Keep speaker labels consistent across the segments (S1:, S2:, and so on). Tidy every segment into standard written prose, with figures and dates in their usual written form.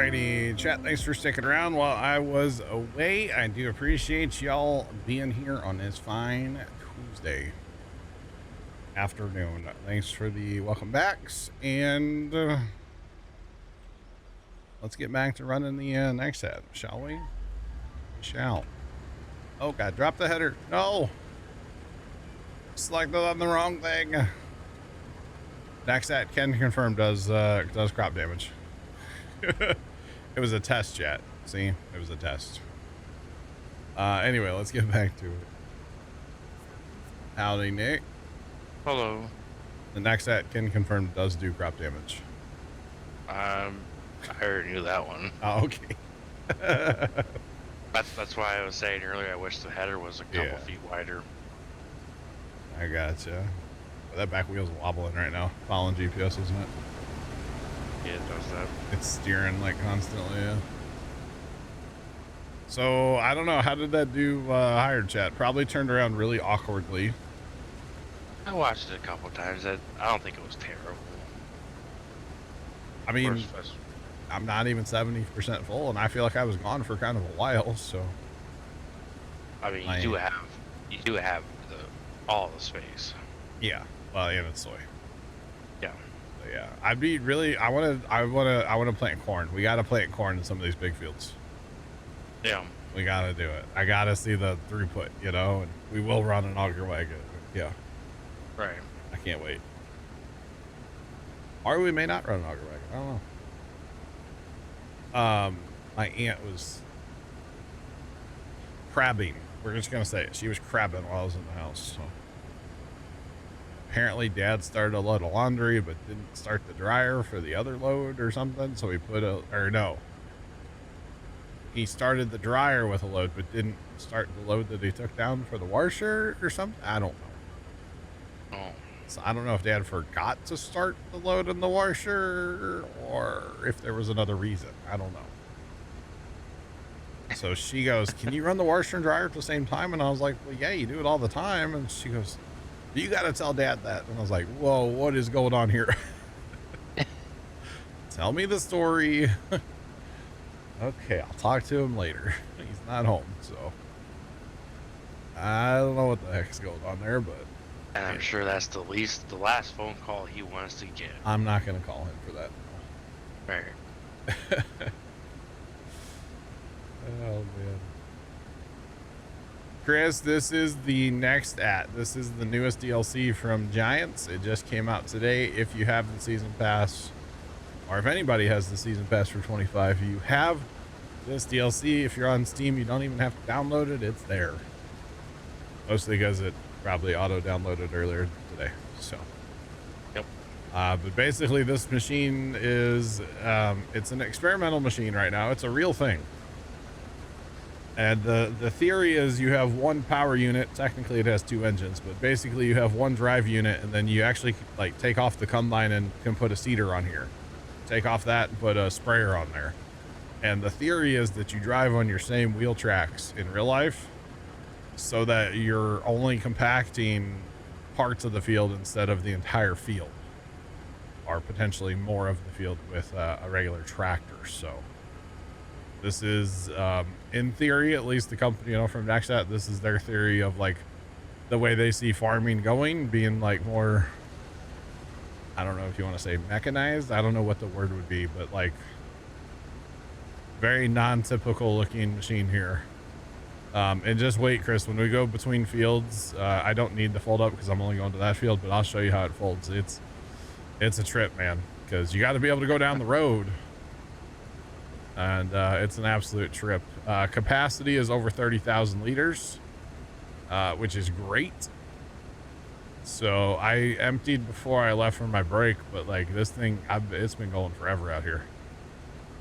S1: Alrighty, chat, thanks for sticking around while I was away. I do appreciate y'all being here on this fine Tuesday afternoon. Thanks for the welcome backs, and let's get back to running the next set, shall we? We shall. Oh god, drop the header. No! Selected on the wrong thing. Next set, Ken confirmed, does crop damage. It was a test, chat. See, it was a test. Anyway, let's get back to it. Howdy, Nick.
S2: Hello.
S1: The next set, Ken confirmed, does do crop damage.
S2: I already knew that one.
S1: Oh, okay.
S2: That's why I was saying earlier I wish the header was a couple feet wider.
S1: I gotcha. That back wheel's wobbling right now. Following GPS, isn't it?
S2: Yeah, it does that.
S1: It's steering like constantly, yeah. So I don't know, how did that do higher, chat? Probably turned around really awkwardly.
S2: I watched it a couple times. I don't think it was terrible.
S1: I mean, I'm not even 70% full, and I feel like I was gone for kind of a while, so.
S2: I mean, you do have all the space.
S1: Yeah, well, and it's soy.
S2: Yeah.
S1: So, yeah, I'd be really. I want to plant corn. We got to plant corn in some of these big fields.
S2: Yeah.
S1: We got to do it. I got to see the throughput, you know, and we will run an auger wagon. Yeah.
S2: Right.
S1: I can't wait. Or we may not run an auger wagon. I don't know. My aunt was crabbing. We're just gonna say it. She was crabbing while I was in the house. So apparently, Dad started a load of laundry, but didn't start the dryer for the other load or something. So he he started the dryer with a load, but didn't start the load that he took down for the washer or something. I don't know.
S2: Oh.
S1: So I don't know if Dad forgot to start the load in the washer or if there was another reason. I don't know. So she goes, "Can you run the washer and dryer at the same time?" And I was like, "Well, yeah, you do it all the time." And she goes, "You got to tell Dad that." And I was like, "Whoa, what is going on here?" Tell me the story. Okay, I'll talk to him later. He's not home, so I don't know what the heck's going on there, but.
S2: And I'm sure that's the last phone call he wants to get.
S1: I'm not going to call him for that.
S2: Right.
S1: Oh, man. Chris, this is the next This is the newest DLC from Giants. It just came out today. If you have the season pass, or if anybody has the season pass for 25, you have this DLC. If you're on Steam, you don't even have to download it. It's there. Mostly because it probably auto-downloaded earlier today. So.
S2: Yep.
S1: But basically, this machine is, it's an experimental machine right now. It's a real thing. And the theory is you have one power unit. Technically, it has two engines, but basically you have one drive unit, and then you actually like take off the combine and can put a seeder on here. Take off that and put a sprayer on there. And the theory is that you drive on your same wheel tracks in real life so that you're only compacting parts of the field instead of the entire field, or potentially more of the field with a regular tractor. So this is, in theory, at least the company, from Nexat, this is their theory of like the way they see farming going, being like more, I don't know if you want to say mechanized. I don't know what the word would be, but like very non-typical looking machine here. And just wait, Chris, when we go between fields, I don't need to fold up because I'm only going to that field, but I'll show you how it folds. It's a trip, man, because you got to be able to go down the road. And it's an absolute trip. Capacity is over 30,000 liters, which is great. So I emptied before I left for my break, but like this thing, it's been going forever out here.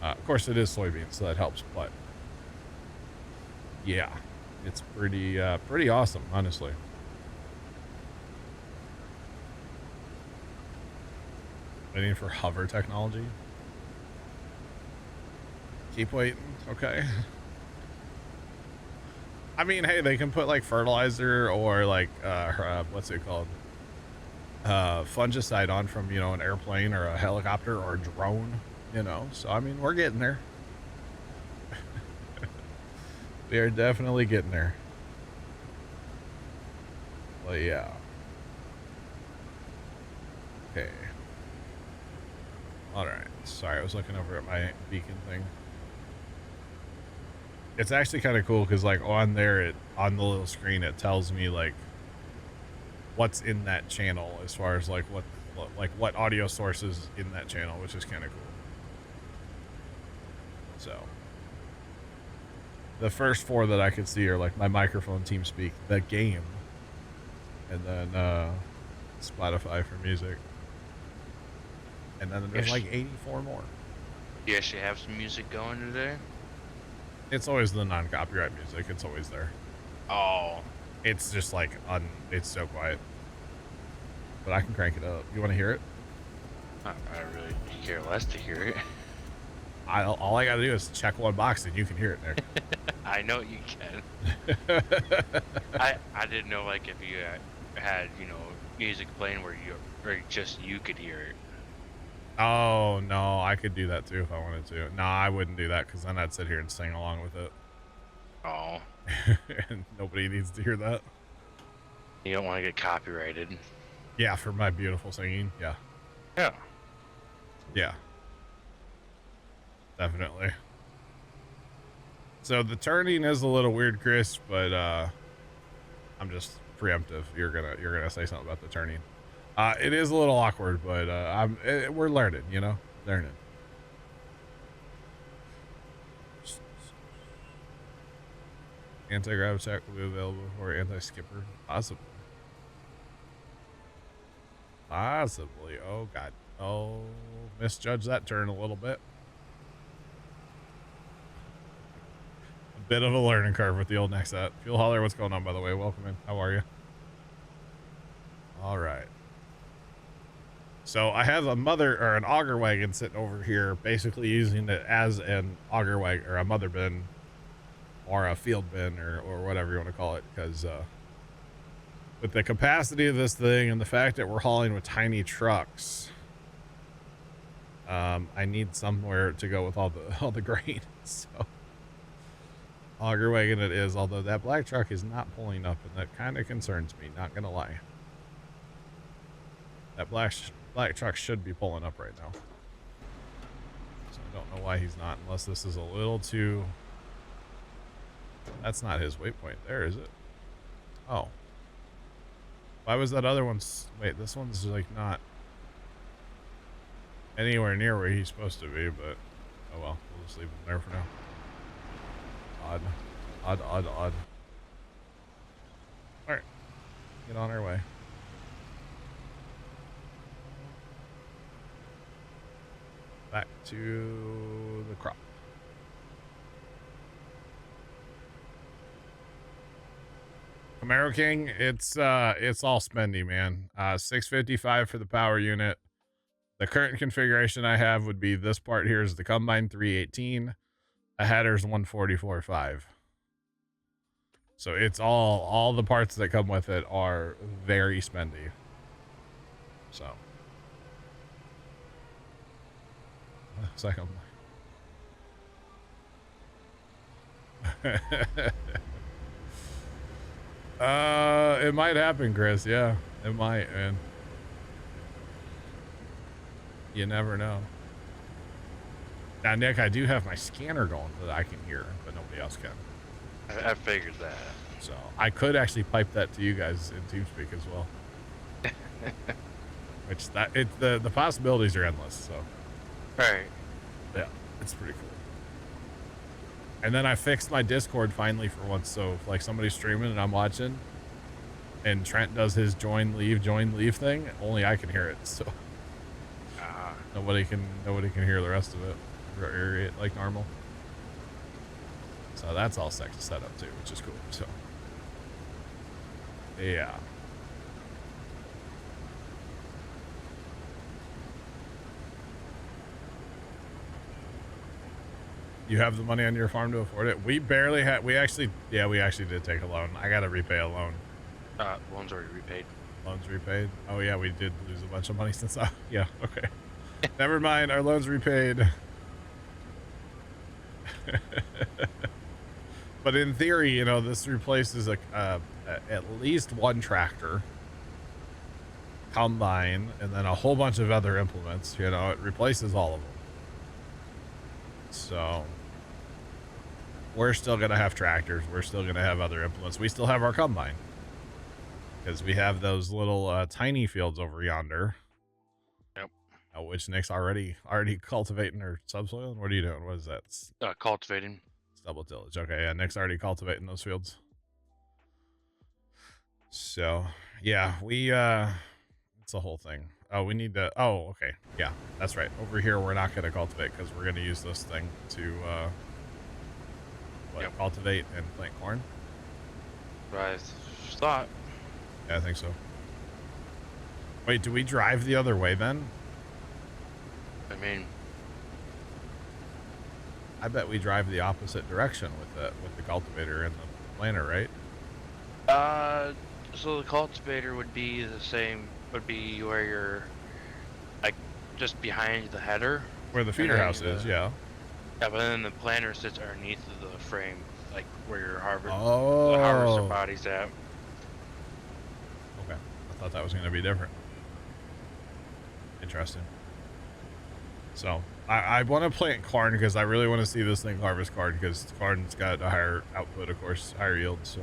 S1: Of course, it is soybeans, so that helps. But yeah, it's pretty awesome, honestly. Waiting for hover technology. Keep waiting. Okay. I mean, hey, they can put like fertilizer or like what's it called, fungicide on from an airplane or a helicopter or a drone, so I mean, we're getting there. We are definitely getting there. But yeah. Okay. All right. Sorry, I was looking over at my beacon thing. It's actually kind of cool because, like, on there, on the little screen, it tells me like what's in that channel as far as like what audio sources in that channel, which is kind of cool. So the first 4 that I could see are like my microphone, TeamSpeak, the game, and then Spotify for music, and then there's like 84 more.
S2: You actually have some music going today?
S1: It's always the non-copyright music. It's always there.
S2: Oh.
S1: It's just like it's so quiet. But I can crank it up. You want to hear it?
S2: I really care less to hear it.
S1: All I gotta do is check one box and you can hear it there.
S2: I know you can. I didn't know, like, if you had, you know, music playing where or just you could hear it.
S1: Oh, no, I could do that too if I wanted to. No, I wouldn't do that because then I'd sit here and sing along with it.
S2: Oh.
S1: And nobody needs to hear that.
S2: You don't want to get copyrighted.
S1: Yeah, for my beautiful singing. Yeah.
S2: Yeah.
S1: Yeah. Definitely. So the turning is a little weird, Chris, but I'm just preemptive. You're gonna say something about the turning. It is a little awkward, but we're learning, you know, learning. Anti-grav attack will be available for anti-skipper, possibly. Possibly. Oh God. Oh, misjudged that turn a little bit. A bit of a learning curve with the old Nexat. Fuel Hauler, what's going on, by the way? Welcome in. How are you? All right. So I have an auger wagon sitting over here, basically using it as an auger wagon or a mother bin or a field bin or whatever you want to call it. Because with the capacity of this thing and the fact that we're hauling with tiny trucks, I need somewhere to go with all the grain. So auger wagon it is, although that black truck is not pulling up, and that kind of concerns me, not gonna lie. That black truck should be pulling up right now. So I don't know why he's not, unless this is a little too... That's not his waypoint there, is it? Oh. Why was that other one... Wait, this one's like not anywhere near where he's supposed to be, but... Oh well, we'll just leave him there for now. Odd. Alright. Get on our way. Back to the crop. Camaro King, it's all spendy, man. 655 for the power unit. The current configuration I have would be this part here is the combine 318. A header's 144.5. So it's all the parts that come with it are very spendy. So it's like it might happen, Chris. Yeah, it might, man. You never know. Now, Nick, I do have my scanner going that I can hear, but nobody else can.
S2: I figured that.
S1: So I could actually pipe that to you guys in TeamSpeak as well. Which the possibilities are endless. So.
S2: Right.
S1: Yeah, it's pretty cool. And then I fixed my Discord finally for once. So if like somebody's streaming and I'm watching, and Trent does his join leave thing, only I can hear it. So nobody can hear the rest of it. Or it like normal. So that's all set up too, which is cool. So yeah. You have the money on your farm to afford it? We barely had. We actually did take a loan. I got to repay a loan.
S2: Loan's already repaid.
S1: Loan's repaid? Oh yeah, we did lose a bunch of money since I... Yeah, okay. Never mind, our loan's repaid. But in theory, you know, this replaces at least one tractor, combine, and then a whole bunch of other implements. You know, it replaces all of them. So we're still going to have tractors. We're still going to have other implements. We still have our combine because we have those little tiny fields over yonder.
S2: Yep.
S1: Which Nick's already cultivating her subsoil. What are you doing? What is that?
S2: Cultivating.
S1: It's double tillage. Okay, yeah, Nick's already cultivating those fields. So yeah, we it's a whole thing. Oh, we need to. Oh, okay, yeah, that's right. Over here, we're not going to cultivate because we're going to use this thing to cultivate and plant corn.
S2: I thought.
S1: Yeah, I think so. Wait, do we drive the other way then?
S2: I mean,
S1: I bet we drive the opposite direction with the cultivator and the planter, right?
S2: so the cultivator would be the same. Would be where you're, like, just behind the header.
S1: Where the feeder house is, yeah.
S2: Yeah, but then the planter sits underneath of the frame, like where your the
S1: Oh.
S2: harvester body's at.
S1: Okay, I thought that was going to be different. Interesting. So I want to plant corn because I really want to see this thing harvest corn because corn's got a higher output, of course, higher yield. So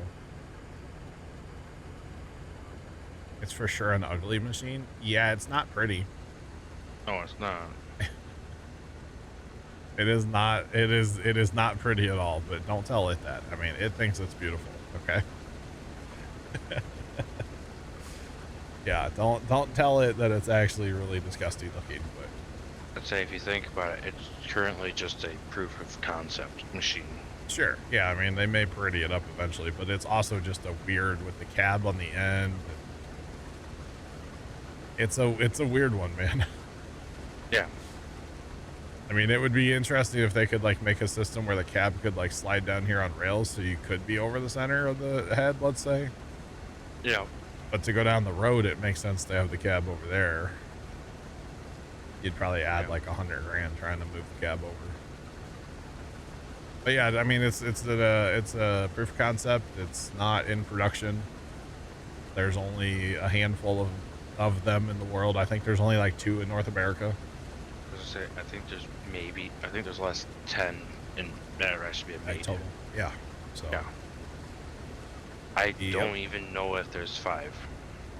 S1: it's for sure an ugly machine. Yeah, it's not pretty.
S2: No, it's not.
S1: It is not. It is not pretty at all. But don't tell it that. I mean, it thinks it's beautiful. Okay. Yeah, don't tell it that it's actually really disgusting looking. But
S2: I'd say if you think about it, it's currently just a proof of concept machine.
S1: sure, yeah. I mean, they may pretty it up eventually, but it's also just a weird with the cab on the end. It's a weird one, man.
S2: Yeah.
S1: I mean, it would be interesting if they could like make a system where the cab could like slide down here on rails, so you could be over the center of the head, let's say.
S2: Yeah.
S1: But to go down the road, it makes sense to have the cab over there. You'd probably add like $100 grand trying to move the cab over. But yeah, I mean, it's a proof of concept. It's not in production. There's only a handful of them in the world. I think there's only like 2 in North America.
S2: I think there's less than 10 in that recipe made.
S1: Total. Yeah. So.
S2: Yeah. I don't even know if there's 5, to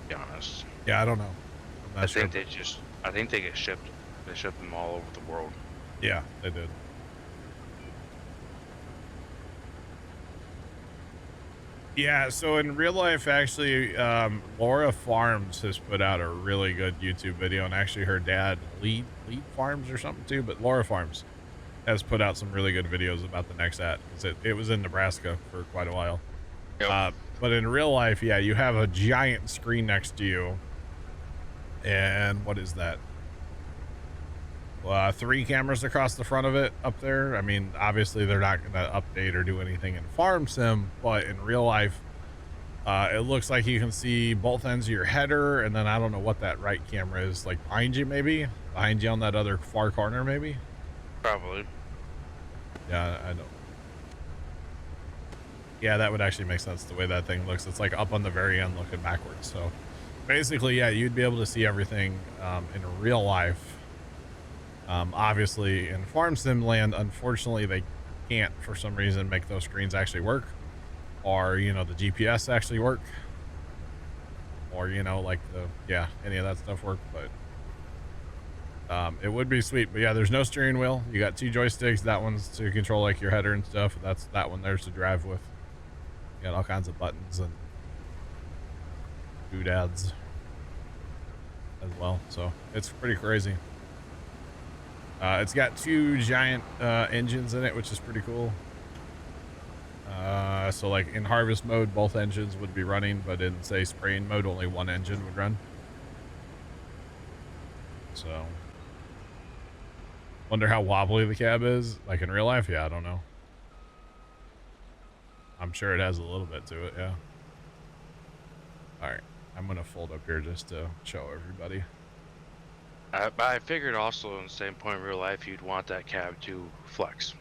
S2: be honest.
S1: Yeah, I don't know. I'm not sure.
S2: I think they get shipped. They ship them all over the world.
S1: Yeah, they did. Yeah, so in real life, actually, Laura Farms has put out a really good YouTube video, and actually her dad, Lead Farms or something too, but Laura Farms has put out some really good videos about the Nexat, because it was in Nebraska for quite a while. Yep. But in real life, yeah, you have a giant screen next to you, and what is that? 3 cameras across the front of it up there. I mean, obviously they're not going to update or do anything in Farm Sim, but in real life, it looks like you can see both ends of your header, and then I don't know what that right camera is, like behind you maybe? Behind you on that other far corner maybe?
S2: Probably.
S1: Yeah, I don't. Yeah, that would actually make sense the way that thing looks. It's like up on the very end looking backwards. So basically, yeah, you'd be able to see everything in real life. Obviously in Farm Sim land, unfortunately they can't for some reason make those screens actually work, or you know, the GPS actually work, or you know, like any of that stuff work. But it would be sweet. But yeah, there's no steering wheel. You got 2 joysticks. That one's to control like your header and stuff. That one there's to drive with. You got all kinds of buttons and doodads as well, so it's pretty crazy. It's got 2 giant engines in it, which is pretty cool. So like in harvest mode, both engines would be running, but in say spraying mode, only one engine would run. So wonder how wobbly the cab is, like in real life. Yeah, I don't know. I'm sure it has a little bit to it, yeah. All right, I'm gonna fold up here just to show everybody.
S2: I figured also in the same point in real life, you'd want that cab to flex.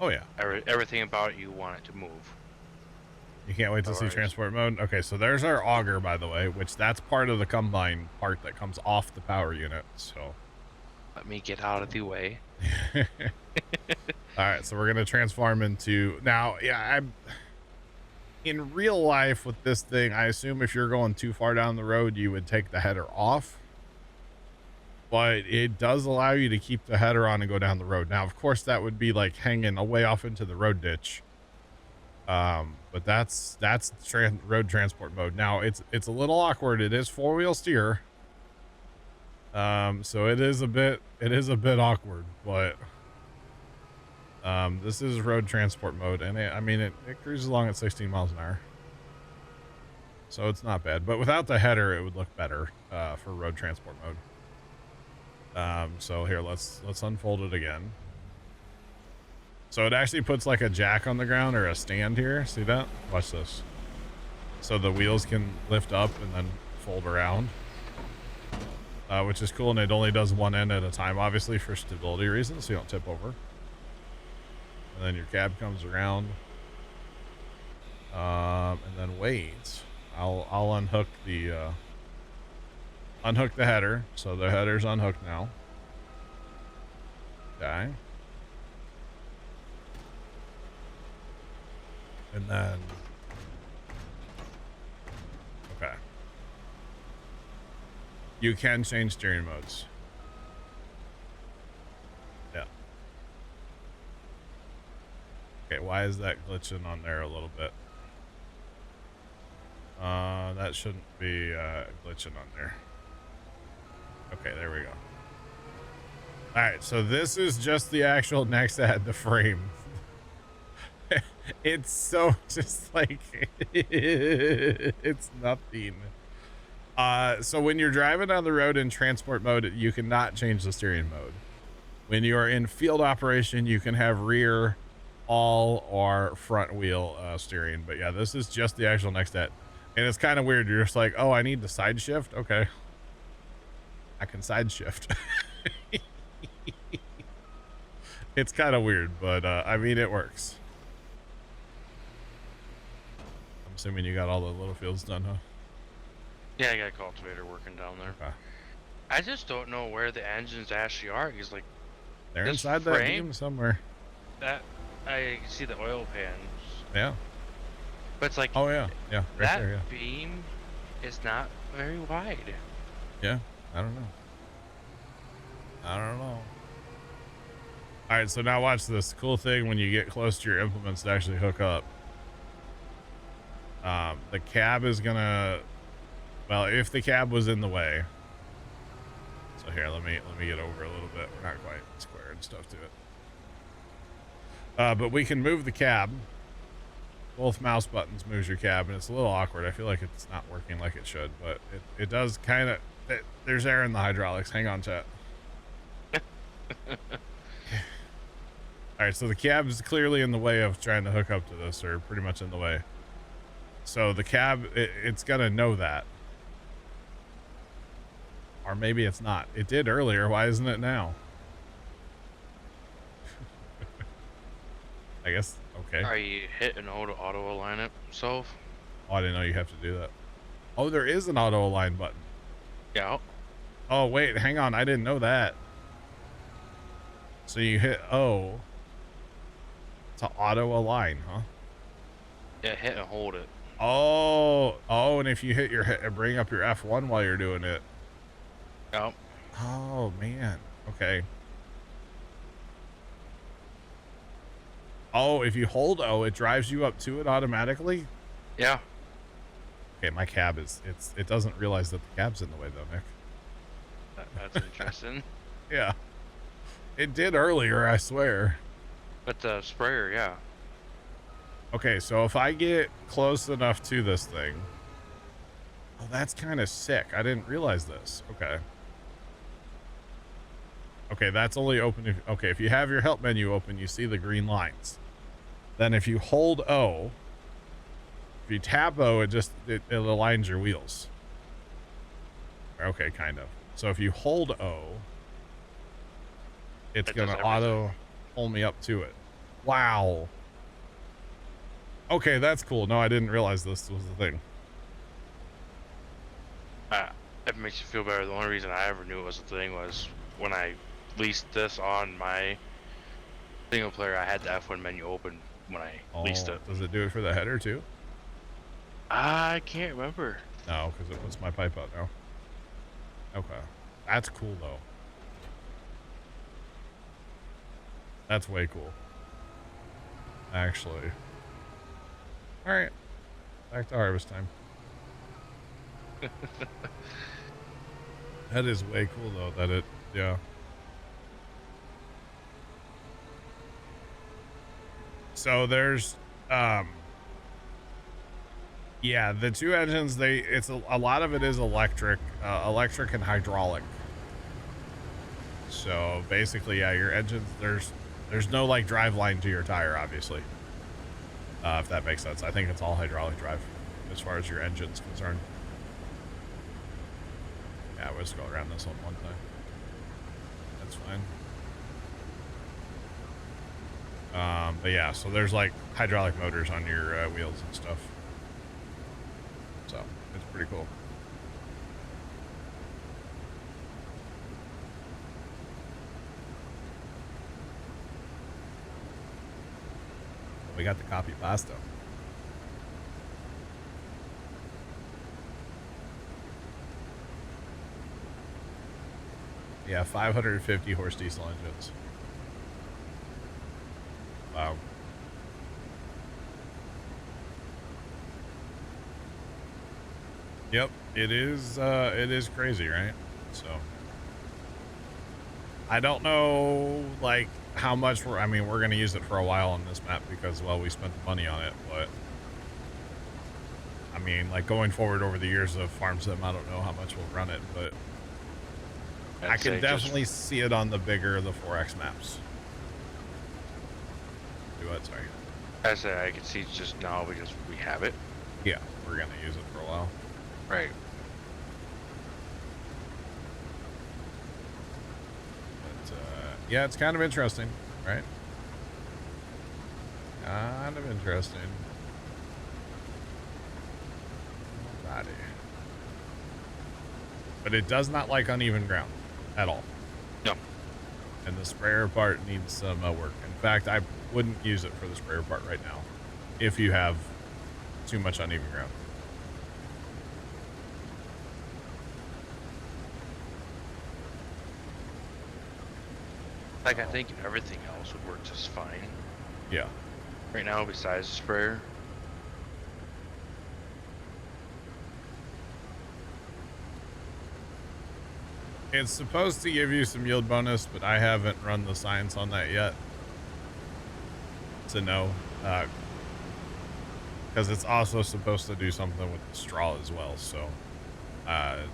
S1: Oh yeah.
S2: Everything about it, you want it to move.
S1: You can't wait to see
S2: Otherwise,
S1: transport mode. Okay, so there's our auger, by the way, which that's part of the combine part that comes off the power unit. So
S2: let me get out of the way.
S1: all right, so we're gonna transform into now. Yeah, in real life with this thing, I assume if you're going too far down the road, you would take the header off. But it does allow you to keep the header on and go down the road. Now, of course, that would be like hanging away off into the road ditch. But that's road transport mode. Now it's a little awkward. It is 4-wheel steer. So it is a bit awkward, but this is road transport mode, and it cruises along at 16 miles an hour. So it's not bad, but without the header, it would look better, for road transport mode. So here, let's unfold it again. So it actually puts like a jack on the ground or a stand here. See that? Watch this. So the wheels can lift up and then fold around, which is cool. And it only does one end at a time, obviously for stability reasons, so you don't tip over. And then your cab comes around, and then wait. I'll unhook the header. So the header's unhooked now. Okay. And then, okay. You can change steering modes. Yeah. Okay, why is that glitching on there a little bit? That shouldn't be glitching on there. Okay, there we go. All right, so this is just the actual Nexad, the frame. It's so just like it's nothing. So when you're driving on the road in transport mode, you cannot change the steering mode. When you're in field operation, you can have rear, all, or front wheel steering. But yeah, this is just the actual Nexad, and it's kind of weird. You're just like, oh, I need to side shift. Okay, I can side shift. It's kind of weird, but I mean, it works. I'm assuming you got all the little fields done, huh?
S2: Yeah, I got a cultivator working down there.
S1: Okay.
S2: I just don't know where the engines actually are. Because like
S1: They're
S2: this
S1: inside that
S2: frame,
S1: beam somewhere.
S2: that I can see the oil pans.
S1: Yeah.
S2: But it's like,
S1: Oh yeah, yeah, right
S2: that
S1: there. Yeah.
S2: beam is not very wide.
S1: Yeah. I don't know. All right, so now watch this cool thing when you get close to your implements to actually hook up. The cab is gonna, well, if the cab was in the way. So here, let me get over a little bit. We're not quite square and stuff to it. But we can move the cab. Both mouse buttons moves your cab, and it's a little awkward. I feel like it's not working like it should, but it does kind of. There's air in the hydraulics. Hang on, chat. All right, so the cab is clearly in the way of trying to hook up to this, or pretty much in the way. So the cab, it's gonna know that. Or maybe it's not. It did earlier. Why isn't it now? I guess, okay.
S2: Are you hitting auto align it self?
S1: Oh, I didn't know you have to do that. Oh, there is an auto align button.
S2: Yeah.
S1: Oh, wait, hang on. I didn't know that. So you hit O to auto align, huh?
S2: Yeah, hit and hold it.
S1: Oh, and if you hit bring up your F1 while you're doing it.
S2: Yep.
S1: Oh, man. Okay. Oh, if you hold O, it drives you up to it automatically?
S2: Yeah.
S1: Okay, my cab it doesn't realize that the cab's in the way though, Nick.
S2: That's interesting.
S1: Yeah. It did earlier, I swear.
S2: But the sprayer, yeah.
S1: Okay, so if I get close enough to this thing. Oh, that's kind of sick. I didn't realize this. Okay. Okay, that's only open if you have your help menu open, you see the green lines. Then if you hold O, if you tap O, it aligns your wheels. Okay, kind of. So if you hold O, it's going to auto pull me up to it. Wow. Okay, that's cool. No, I didn't realize this was the thing.
S2: It makes you feel better. The only reason I ever knew it was a thing was when I leased this on my single player. I had the F1 menu open when I leased
S1: Oh,
S2: it.
S1: does it do it for the header too?
S2: I can't remember.
S1: No, because it puts my pipe out now. Okay. That's cool, though. That's way cool. Actually. Alright. Back to harvest time. That is way cool, though, that it... Yeah. So there's... Yeah, the two engines, it's a lot of it is electric and hydraulic. So basically, yeah, your engines, there's no like drive line to your tire, obviously. If that makes sense. I think it's all hydraulic drive as far as your engine's concerned. Yeah, we'll just go around this one time. That's fine. But yeah, so there's like hydraulic motors on your wheels and stuff. So it's pretty cool. We got the copy pasta. Yeah, 550 horse diesel engines. Wow. Yep, it is crazy, right? So I don't know like how much we're going to use it for a while on this map because, well, we spent the money on it, but I mean, like going forward over the years of farm sim, I don't know how much we'll run it, but I can definitely see it on the bigger, the 4X maps. Do what? Sorry.
S2: I said I can see just now because we have it.
S1: Yeah, we're going to use it for a while.
S2: Right.
S1: But, yeah, it's kind of interesting, right? Kind of interesting. Alrighty. But it does not like uneven ground at all.
S2: No.
S1: And the sprayer part needs some work. In fact, I wouldn't use it for the sprayer part right now if you have too much uneven ground.
S2: Like, I think everything else would work just fine.
S1: Yeah.
S2: Right now, besides the sprayer.
S1: It's supposed to give you some yield bonus, but I haven't run the science on that yet. To know. Because it's also supposed to do something with the straw as well. So,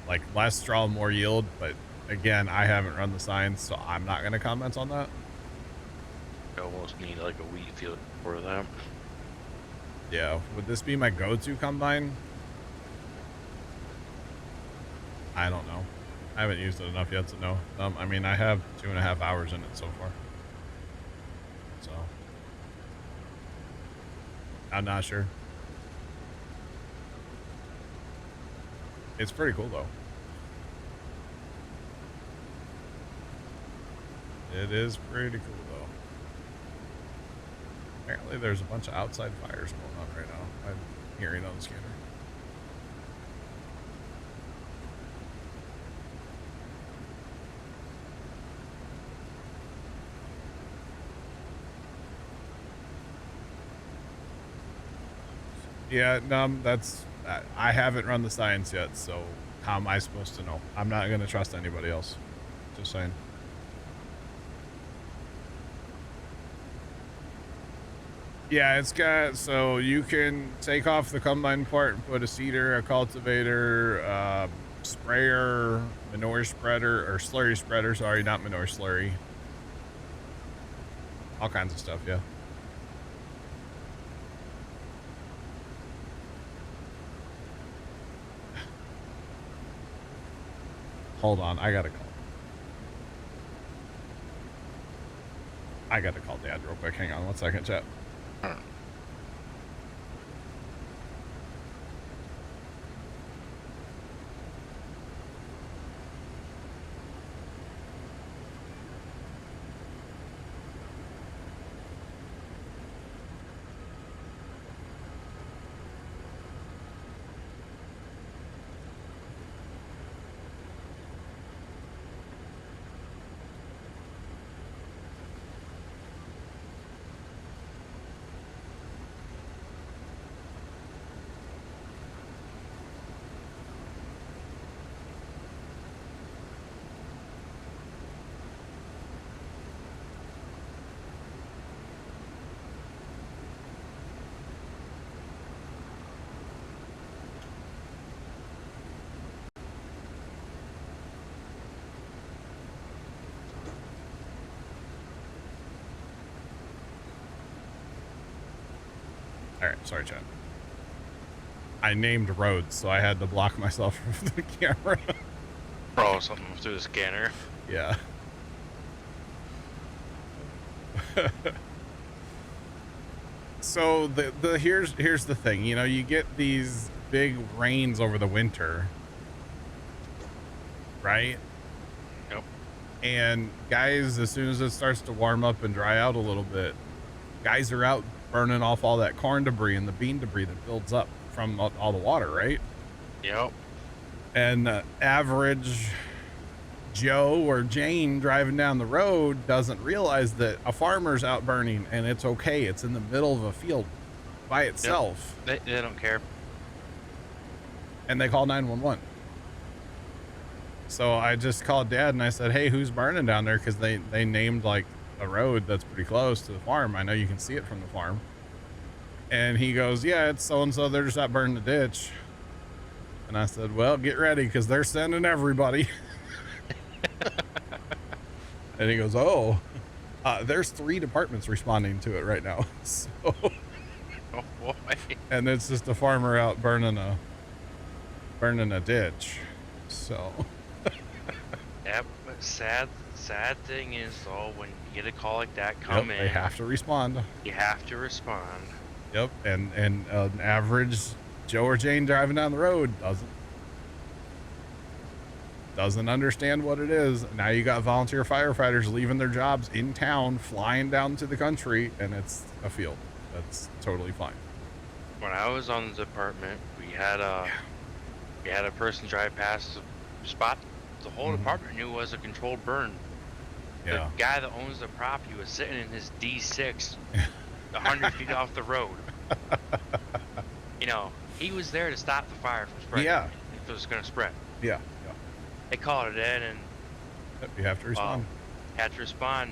S1: like less straw, more yield. But again, I haven't run the science, so I'm not going to comment on that.
S2: You almost need like a wheat field for that.
S1: Yeah. Would this be my go-to combine? I don't know. I haven't used it enough yet to know. I mean, I have 2.5 hours in it so far. So, I'm not sure. It's pretty cool, though. It is pretty cool, though. Apparently, there's a bunch of outside fires going on right now. I'm hearing on the scanner. Yeah, no, that's... I haven't run the science yet, so how am I supposed to know? I'm not going to trust anybody else. Just saying. Yeah, it's got... So you can take off the combine part and put a seeder, a cultivator, sprayer, manure spreader, or slurry spreader. Sorry, not manure, slurry. All kinds of stuff, yeah. Hold on, I gotta call. I got to call Dad real quick. Hang on 1 second, chat. All right, sorry, Chad. I named roads, so I had to block myself from the camera.
S2: Oh, something through the scanner.
S1: Yeah. So here's the thing. You know, you get these big rains over the winter, right?
S2: Yep.
S1: And guys, as soon as it starts to warm up and dry out a little bit, guys are out burning off all that corn debris and the bean debris that builds up from all the water, right?
S2: Yep.
S1: And average Joe or Jane driving down the road doesn't realize that a farmer's out burning, and it's okay. It's in the middle of a field by itself.
S2: Yep. They don't care.
S1: And they call 911. So I just called Dad and I said, hey, who's burning down there? Because they named like a road that's pretty close to the farm. I know you can see it from the farm. And he goes, yeah, it's so-and-so. They're just out burning the ditch. And I said, well, get ready because they're sending everybody. And he goes, oh, there's 3 departments responding to it right now. So,
S2: Oh boy.
S1: and it's just a farmer out burning a ditch. So
S2: Yep. But sad thing is though, when you get a call like that come in,
S1: they have to respond.
S2: you have to respond.
S1: Yep. And an average Joe or Jane driving down the road doesn't understand what it is. Now you got volunteer firefighters leaving their jobs in town, flying down to the country, and it's a field. That's totally fine.
S2: When I was on the department, we had a person drive past the spot the whole department knew was a controlled burn.
S1: Yeah.
S2: The guy that owns the property was sitting in his D6 100 feet off the road. You know, he was there to stop the fire from spreading.
S1: Yeah.
S2: If it was going to spread.
S1: Yeah.
S2: They called it in and
S1: Yep, you have to respond.
S2: had to respond.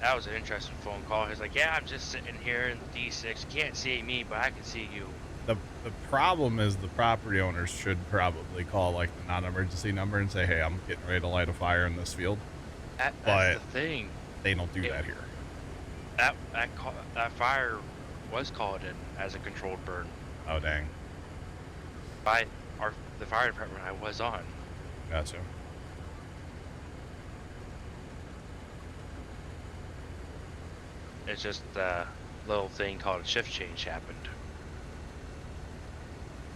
S2: That was an interesting phone call. He's like, yeah, I'm just sitting here in the D6. You can't see me, but I can see you.
S1: The problem is the property owners should probably call like the non-emergency number and say, hey, I'm getting ready to light a fire in this field.
S2: That's
S1: But
S2: the thing.
S1: they don't do that here.
S2: That fire was called in as a controlled burn
S1: Oh, dang.
S2: by the fire department I was on.
S1: Gotcha.
S2: It's just a little thing called a shift change happened.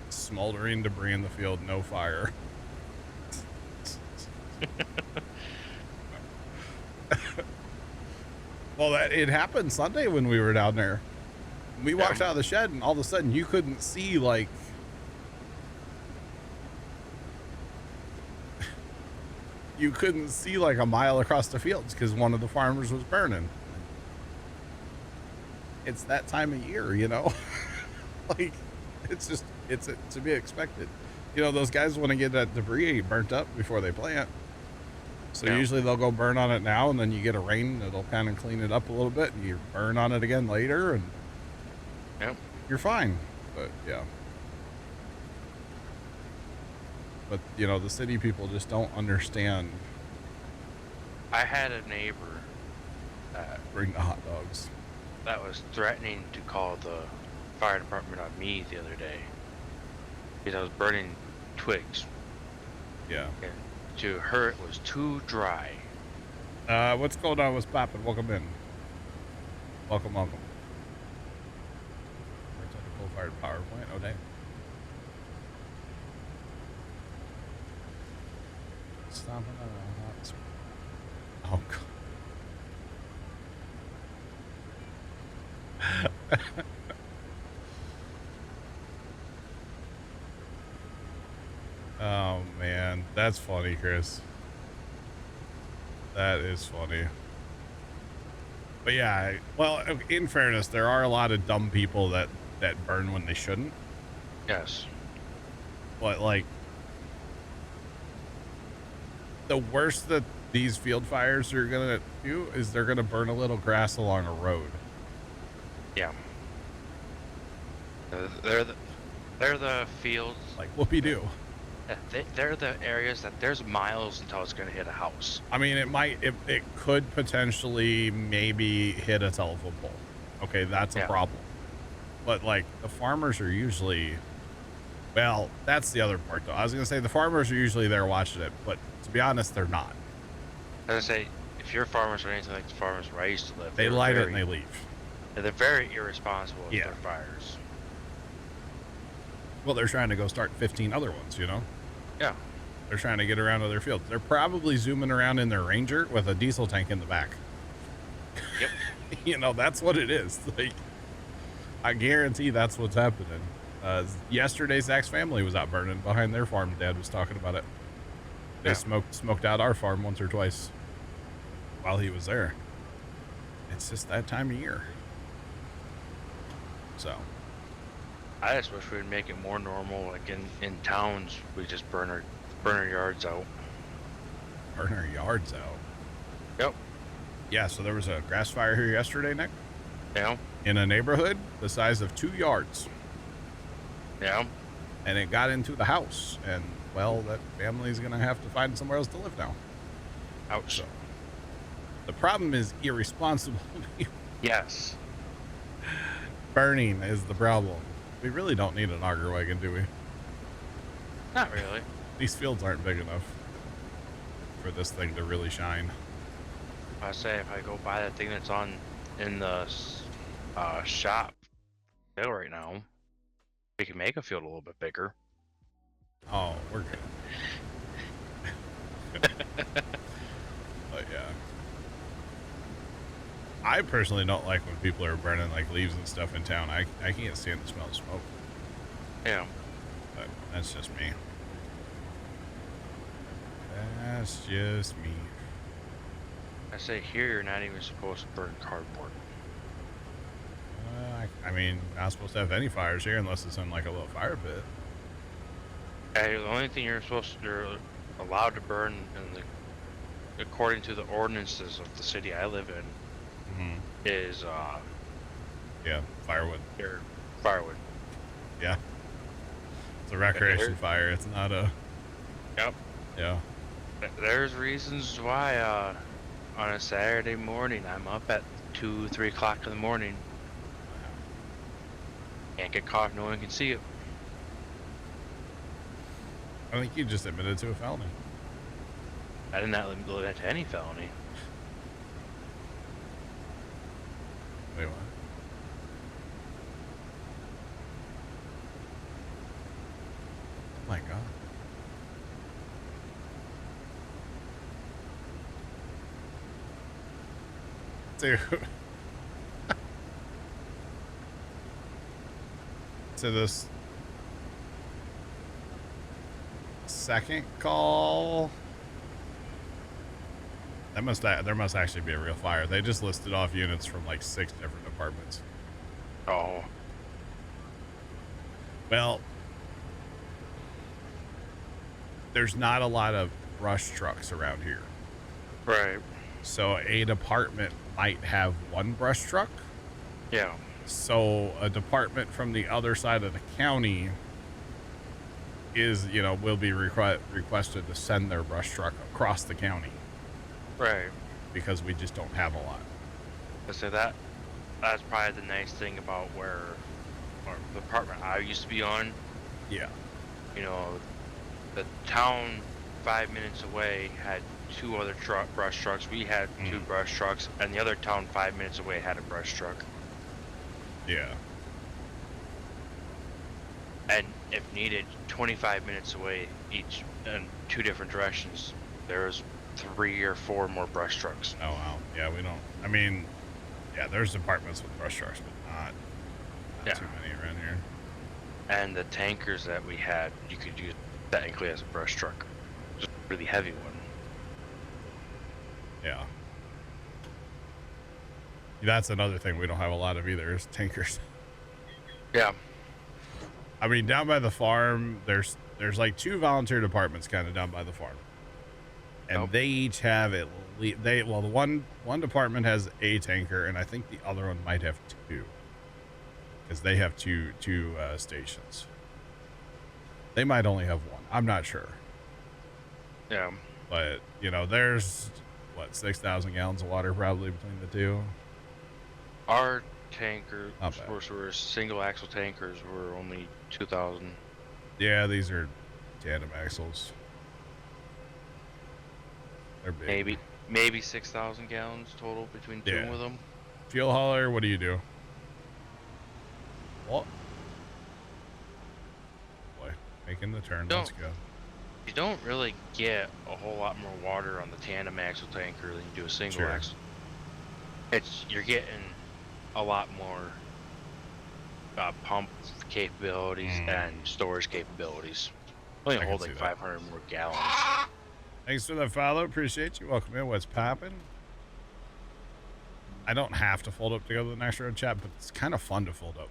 S1: Smoldering debris in the field, no fire. Well, it happened Sunday when we were down there. We walked out of the shed and all of a sudden you couldn't see like a mile across the fields because one of the farmers was burning. It's that time of year, you know. Like it's to be expected. You know, those guys want to get that debris burnt up before they plant. So usually they'll go burn on it now, and then you get a rain that'll kind of clean it up a little bit, and you burn on it again later, and you're fine. But yeah. But you know, the city people just don't understand.
S2: I had a neighbor that
S1: Bring the hot dogs.
S2: was threatening to call the fire department on me the other day because I was burning twigs.
S1: Yeah.
S2: And to her, it was too dry
S1: What's going on? What's poppin'? Welcome in. Welcome. Right at the coal-fired power plant. Oh, dang. Stomping on a hot spot. Oh, God. Oh, man. That's funny, Chris. That is funny. But yeah, well, in fairness, there are a lot of dumb people that burn when they shouldn't.
S2: Yes.
S1: But, like, the worst that these field fires are going to do is they're going to burn a little grass along a road.
S2: Yeah. They're the fields.
S1: Like, whoopee-doo.
S2: They're the areas that there's miles until it's going to hit a house.
S1: I mean, it could potentially maybe hit a telephone pole. Okay, that's a problem. But, like, the farmers are usually, well, that's the other part, though. I was going to say the farmers are usually there watching it, but to be honest, they're not.
S2: I was going to say, if you're farmers or anything like the farmers where I used to live,
S1: they light it and they leave.
S2: They're very irresponsible with their fires.
S1: Well, they're trying to go start 15 other ones, you know?
S2: Yeah.
S1: They're trying to get around to their fields. They're probably zooming around in their Ranger with a diesel tank in the back.
S2: Yep.
S1: You know, that's what it is. Like, I guarantee that's what's happening. Yesterday, Zach's family was out burning behind their farm. Dad was talking about it. They smoked out our farm once or twice while he was there. It's just that time of year. So.
S2: I just wish we'd make it more normal. Like in towns, we just burn our yards out.
S1: Burn our yards out?
S2: Yep.
S1: Yeah, so there was a grass fire here yesterday, Nick.
S2: Yeah.
S1: In a neighborhood the size of 2 yards.
S2: Yeah.
S1: And it got into the house. And, well, that family's going to have to find somewhere else to live now.
S2: Ouch.
S1: So, the problem is irresponsible.
S2: Yes.
S1: Burning is the problem. We really don't need an auger wagon, do we?
S2: Not really.
S1: These fields aren't big enough for this thing to really shine.
S2: I say if I go buy that thing that's in the shop sale right now, we can make a field a little bit bigger.
S1: Oh, we're good. But yeah, I personally don't like when people are burning like leaves and stuff in town. I can't stand the smell of smoke.
S2: Yeah.
S1: But that's just me. That's just me.
S2: I say here you're not even supposed to burn cardboard.
S1: I mean, not supposed to have any fires here unless it's in like a little fire pit.
S2: The only thing you're allowed to burn according to the ordinances of the city I live in is
S1: yeah, firewood.
S2: Your firewood.
S1: Yeah. It's a recreation fire. It's not a.
S2: Yep.
S1: Yeah.
S2: There's reasons why on a Saturday morning I'm up at 2-3 o'clock in the morning. Can't get caught. No one can see it.
S1: I think you just admitted to a felony.
S2: I did not admit to any felony.
S1: Wait, what? Oh my God. Dude. To this second call. There must actually be a real fire. They just listed off units from like 6 different departments.
S2: Oh.
S1: Well, there's not a lot of brush trucks around here.
S2: Right.
S1: So a department might have 1 brush truck.
S2: Yeah.
S1: So a department from the other side of the county is, will be requested to send their brush truck across the county.
S2: Right.
S1: Because we just don't have a lot.
S2: So that's probably the nice thing about where the department I used to be on.
S1: Yeah.
S2: The town 5 minutes away had 2 other brush trucks. We had 2 brush trucks, and the other town 5 minutes away had a brush truck.
S1: Yeah.
S2: And if needed, 25 minutes away each in 2 different directions, there's 3 or 4 more brush trucks.
S1: Oh, wow. Yeah, we don't... I mean, yeah, there's departments with brush trucks, but not too many around here.
S2: And the tankers that we had, you could use technically as a brush truck. Just a really heavy one.
S1: Yeah. That's another thing we don't have a lot of either, is tankers.
S2: Yeah.
S1: I mean, down by the farm, there's like 2 volunteer departments kind of down by the farm. And they each have at least... the one department has a tanker, and I think the other one might have 2. Because they have two stations. They might only have 1. I'm not sure.
S2: Yeah.
S1: But, you know, there's, what, 6,000 gallons of water probably between the 2.
S2: Our tanker,
S1: Not
S2: single axle tankers, were only 2,000.
S1: Yeah, these are tandem axles. They're big.
S2: Maybe 6,000 gallons total between 2 of them.
S1: Fuel hauler, what do you do? What? Boy, making the turn. Let's go.
S2: You don't really get a whole lot more water on the tandem axle tanker than you do a single axle. You're getting a lot more pump capabilities and storage capabilities. Only hold like 500 more gallons.
S1: Thanks for the follow. Appreciate you. Welcome in. What's poppin'? I don't have to fold up to go to the next road, chat, but it's kind of fun to fold up.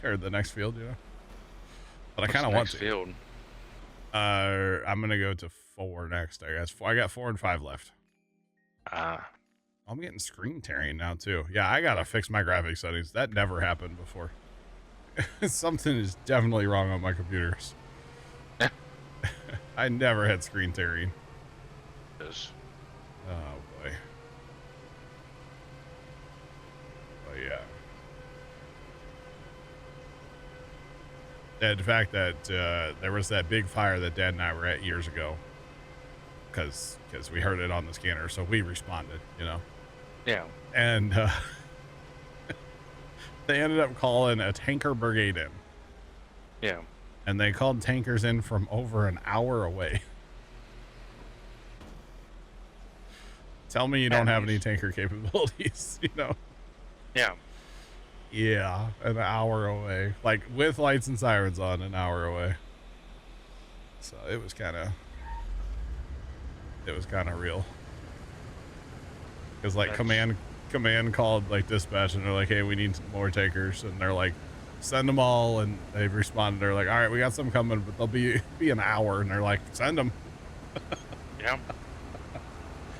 S1: Or the next field, you know. But I kind of want to.
S2: Field?
S1: I'm gonna go to 4 next. I guess I got 4 and 5 left. I'm getting screen tearing now too. Yeah, I gotta fix my graphics settings. That never happened before. Something is definitely wrong on my computers. I never had screen tearing.
S2: Yes.
S1: Oh boy. Oh yeah. And the fact that there was that big fire that Dad and I were at years ago, because we heard it on the scanner, so we responded, you know.
S2: Yeah.
S1: And they ended up calling a tanker brigade in.
S2: Yeah.
S1: And they called tankers in from over an hour away. Tell me you don't have any tanker capabilities, you know.
S2: Yeah.
S1: Yeah, an hour away. Like, with lights and sirens on, an hour away. So, it was kind of real. Because, like, command called, like, dispatch, and they're like, hey, we need some more tankers. And they're like, send them all. And they've responded. They're like, all right, we got some coming, but they'll be an hour. And they're like, send them.
S2: Yeah.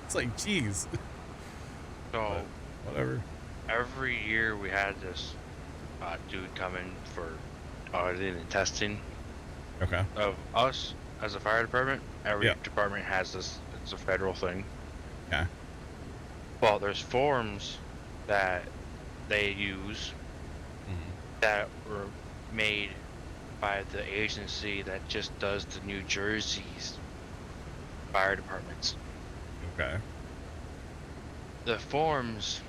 S1: It's like, geez.
S2: So,
S1: but whatever.
S2: Every year we had this dude come in for auditing and testing.
S1: Okay.
S2: Of us as a fire department. Every department has this. It's a federal thing.
S1: Yeah.
S2: Well, there's forms that they use that were made by the agency that just does the New Jersey's fire departments.
S1: Okay.
S2: The forms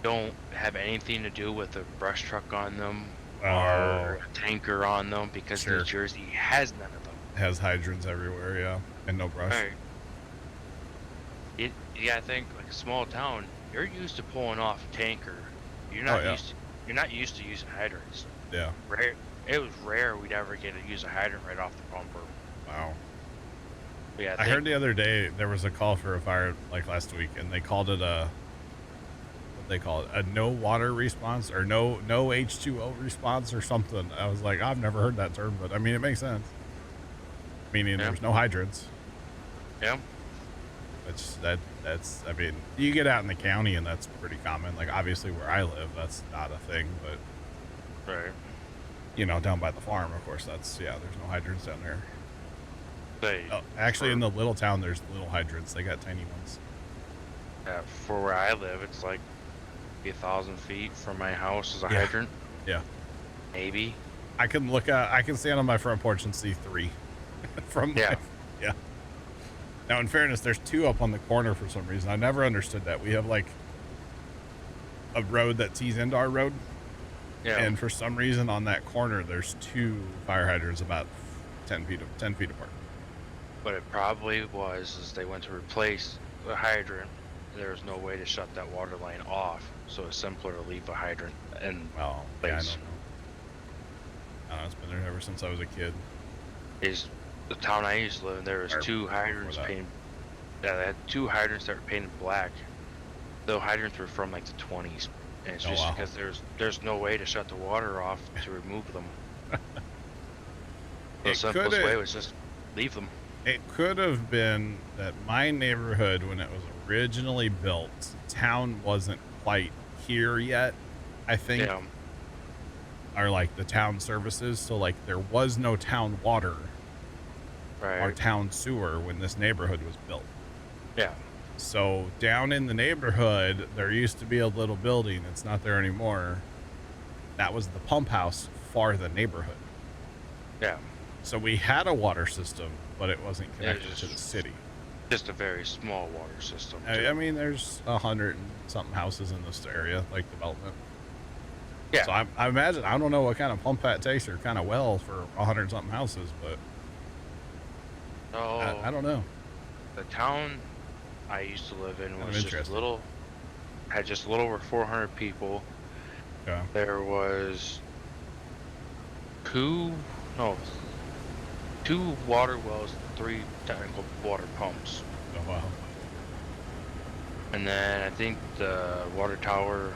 S2: don't have anything to do with a brush truck on them or a tanker on them, because New Jersey has none of them.
S1: It has hydrants everywhere, yeah, and no brush.
S2: Right. You gotta think, like a small town, you're used to pulling off a tanker. You're not used to using hydrants.
S1: Yeah.
S2: Rare. It was rare we'd ever get to use a hydrant right off the pumper.
S1: Wow.
S2: Yeah,
S1: I heard the other day there was a call for a fire, like last week, and they called it a no water response, or no H2O response or something. I was like, I've never heard that term, but I mean, it makes sense. Meaning there's no hydrants.
S2: Yeah.
S1: That's I mean, you get out in the county and that's pretty common. Like, obviously where I live, that's not a thing, but
S2: right.
S1: You know, down by the farm, of course, there's no hydrants down there. Actually, in the little town, there's little hydrants. They got tiny ones.
S2: Yeah, for where I live, it's like 1,000 feet from my house is a hydrant.
S1: Yeah.
S2: Maybe.
S1: I can stand on my front porch and see 3 from
S2: yeah.
S1: Now, in fairness, there's 2 up on the corner for some reason. I never understood that. We have, like, a road that tees into our road.
S2: Yeah.
S1: And for some reason on that corner, there's 2 fire hydrants about 10 feet apart.
S2: What it probably was is they went to replace the hydrant. There was no way to shut that water line off, so it's simpler to leave a hydrant in
S1: Well, yeah, I
S2: place.
S1: don't know. I don't know, it's been there ever since I was a kid.
S2: Is the town I used to live in, there was 2 hydrants painted. Yeah, they had 2 hydrants that were painted black. The hydrants were from like the 20s, and it's just because there's no way to shut the water off to remove them. The simplest way was just leave them.
S1: It could have been that my neighborhood, when it was originally built, town wasn't quite here yet, I think.
S2: Yeah.
S1: Or like the town services, so like there was no town water or town sewer when this neighborhood was built.
S2: Yeah.
S1: So down in the neighborhood, there used to be a little building. It's not there anymore. That was the pump house for the neighborhood.
S2: Yeah.
S1: So we had a water system, but it wasn't connected to the city.
S2: Just a very small water system.
S1: I mean, there's 100 and something houses in this area, like development.
S2: Yeah.
S1: So I imagine, I don't know what kind of pump that takes or kind of well for 100 and something houses, but I don't know.
S2: The town I used to live in was just had just a little over 400 people.
S1: Okay.
S2: There was 2 water wells, 3 technical water pumps.
S1: Oh, wow.
S2: And then I think the water tower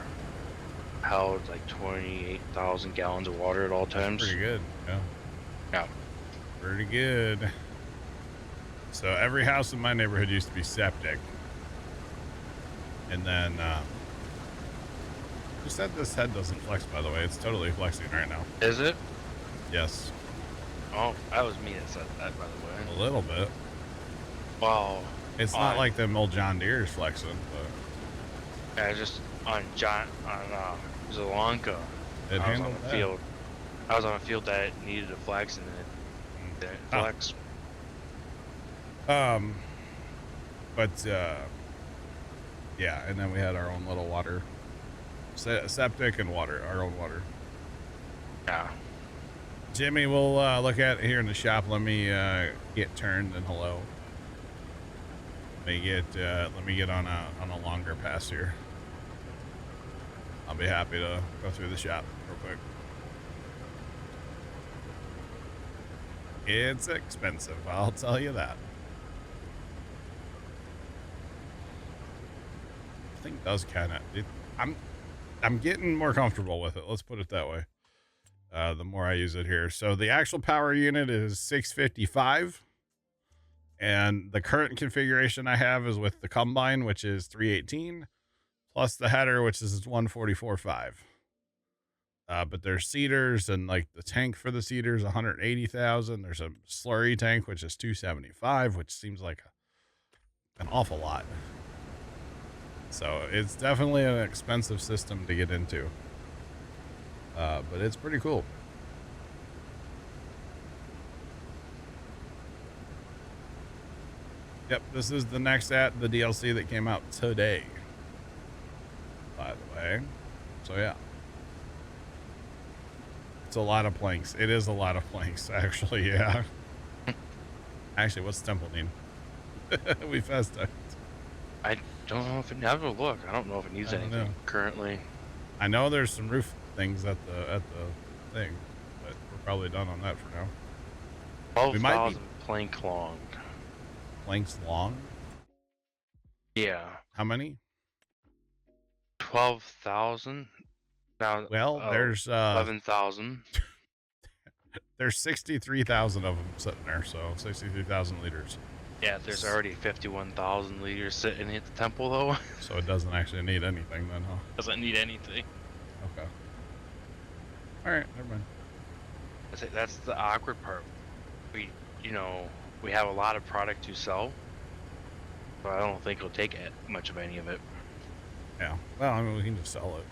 S2: held like 28,000 gallons of water at all times.
S1: Pretty good. Yeah.
S2: Yeah.
S1: Pretty good. So every house in my neighborhood used to be septic. And then, you said this head doesn't flex, by the way. It's totally flexing right now.
S2: Is it?
S1: Yes.
S2: Oh, that was me that said that, by the way.
S1: A little bit.
S2: Wow.
S1: It's not like them old John Deere's flexing, but.
S2: Yeah, just on Zalanka.
S1: It
S2: I was on
S1: handled
S2: the
S1: that.
S2: field. I was on a field that needed a flex and it didn't flex.
S1: But yeah, and then we had our own little water, septic and water, our own water.
S2: Yeah.
S1: Jimmy, we'll look at it here in the shop. Let me get turned and hello. Let me get on a longer pass here. I'll be happy to go through the shop real quick. It's expensive, I'll tell you that. I think it does kind of. I'm getting more comfortable with it. Let's put it that way. The more I use it here. So the actual power unit is 655. And the current configuration I have is with the combine, which is 318, plus the header, which is 144.5. But there's seeders, and like the tank for the seeders, 180,000. There's a slurry tank, which is 275, which seems like an awful lot. So it's definitely an expensive system to get into. But it's pretty cool. Yep, this is the next the DLC that came out today, by the way. So yeah. It's a lot of planks. It is a lot of planks, actually, yeah. Actually, what's Temple need? We fast talked.
S2: I don't know if it never look. I don't know if it needs anything currently.
S1: I know there's some roof things at the thing, but we're probably done on that for now.
S2: 12,000 plank long.
S1: Planks long?
S2: Yeah.
S1: How many?
S2: 12,000. Now,
S1: well, there's
S2: 11,000.
S1: There's 63,000 of them sitting there, so 63,000 liters.
S2: Yeah, there's already 51,000 liters sitting at the temple, though.
S1: So it doesn't actually need anything then, huh?
S2: Doesn't need anything.
S1: Okay. All right, never mind.
S2: That's the awkward part. We have a lot of product to sell, but I don't think it'll take much of any of it.
S1: Yeah. Well, I mean, we can just sell it.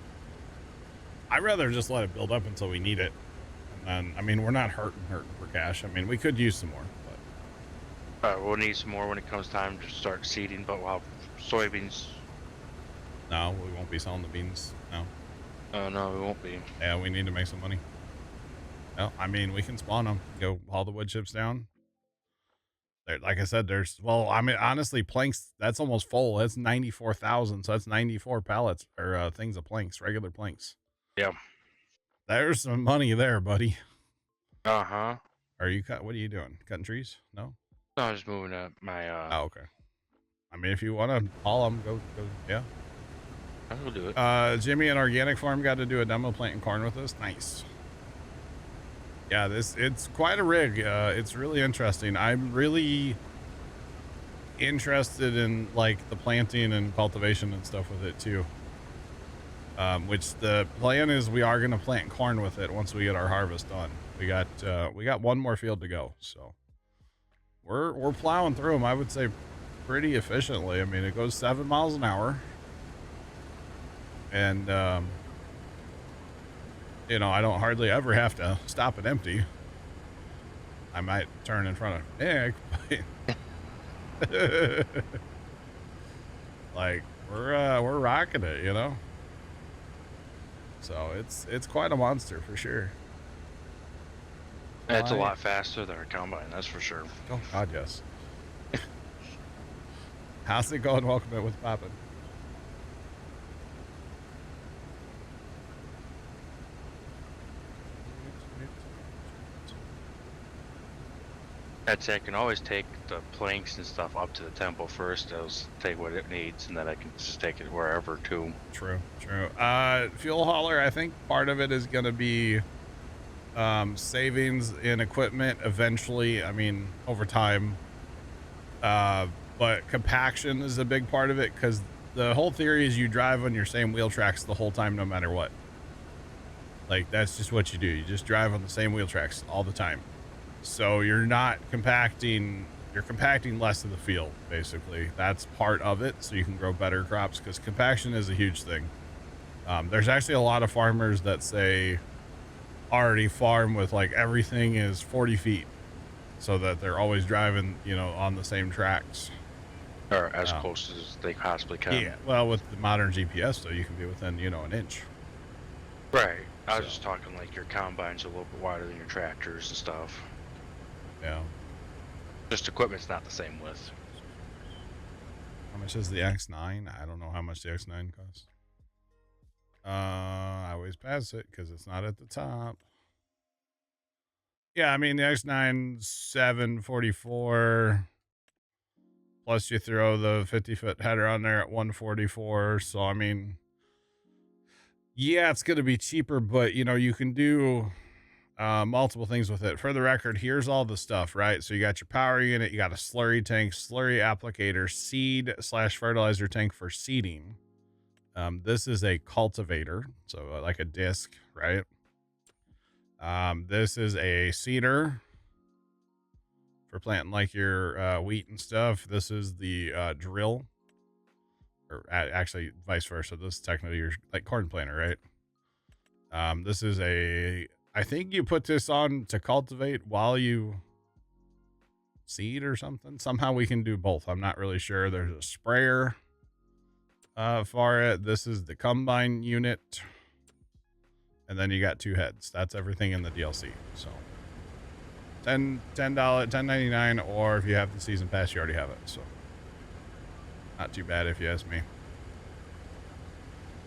S1: I'd rather just let it build up until we need it. And then, I mean, we're not hurting for cash. I mean, we could use some more, but
S2: We'll need some more when it comes time to start seeding, but we'll have soybeans.
S1: No, we won't be selling the beans. No.
S2: Oh no, we won't be.
S1: Yeah, we need to make some money. Well, I mean, we can spawn them. Go haul the wood chips down. There, like I said, well, I mean, honestly, planks, that's almost full. That's 94,000. So that's 94 pallets or things of planks, regular planks.
S2: Yeah.
S1: There's some money there, buddy.
S2: Uh-huh.
S1: What are you doing? Cutting trees? No?
S2: No, I'm just moving up my,
S1: Oh, okay. I mean, if you want to haul them, go, yeah.
S2: I'll do it.
S1: Jimmy and Organic Farm got to do a demo planting corn with us. Nice. Yeah, it's quite a rig. It's really interesting. I'm really interested in like the planting and cultivation and stuff with it too. Which the plan is we are going to plant corn with it once we get our harvest done. We got one more field to go, so we're plowing through them. I would say pretty efficiently. I mean, it goes 7 miles an hour, and you know, I don't hardly ever have to stop it empty. I might turn in front of Nick, but like we're rocking it, you know. So it's quite a monster for sure.
S2: It's a lot faster than our combine, that's for sure.
S1: Oh God, yes. How's it going? Welcome to With Poppin'.
S2: I'd say I can always take the planks and stuff up to the temple first. I'll take what it needs, and then I can just take it wherever too.
S1: True. Fuel hauler, I think part of it is going to be savings in equipment eventually. I mean, over time. But compaction is a big part of it because the whole theory is you drive on your same wheel tracks the whole time, no matter what. Like, that's just what you do. You just drive on the same wheel tracks all the time. So you're not compacting, you're compacting less of the field, basically. That's part of it, so you can grow better crops, because compaction is a huge thing. There's actually a lot of farmers that say already farm with like everything is 40 feet so that they're always driving, you know, on the same tracks.
S2: Or as close as they possibly can.
S1: Yeah, well, with the modern GPS, though, you can be within, you know, an inch.
S2: Right. I was just talking like your combine's a little bit wider than your tractors and stuff.
S1: Yeah.
S2: Just equipment's not the same width.
S1: How much is the X9? I don't know how much the X9 costs. I always pass it because it's not at the top. Yeah, I mean, the X9 744. Plus you throw the 50-foot header on there at 144. So, I mean, yeah, it's going to be cheaper, but, you know, you can do multiple things with it. For the record, here's all the stuff, right? So you got your power unit, you got a slurry tank, slurry applicator, seed/fertilizer tank for seeding. This is a cultivator, so like a disc, right? This is a seeder for planting like your wheat and stuff. This is the drill, or actually vice versa. This is technically your like corn planter, right? This is I think you put this on to cultivate while you seed or something. Somehow we can do both. I'm not really sure. There's a sprayer for it. This is the combine unit. And then you got 2 heads. That's everything in the DLC. So $10.99, or if you have the season pass, you already have it. So not too bad if you ask me.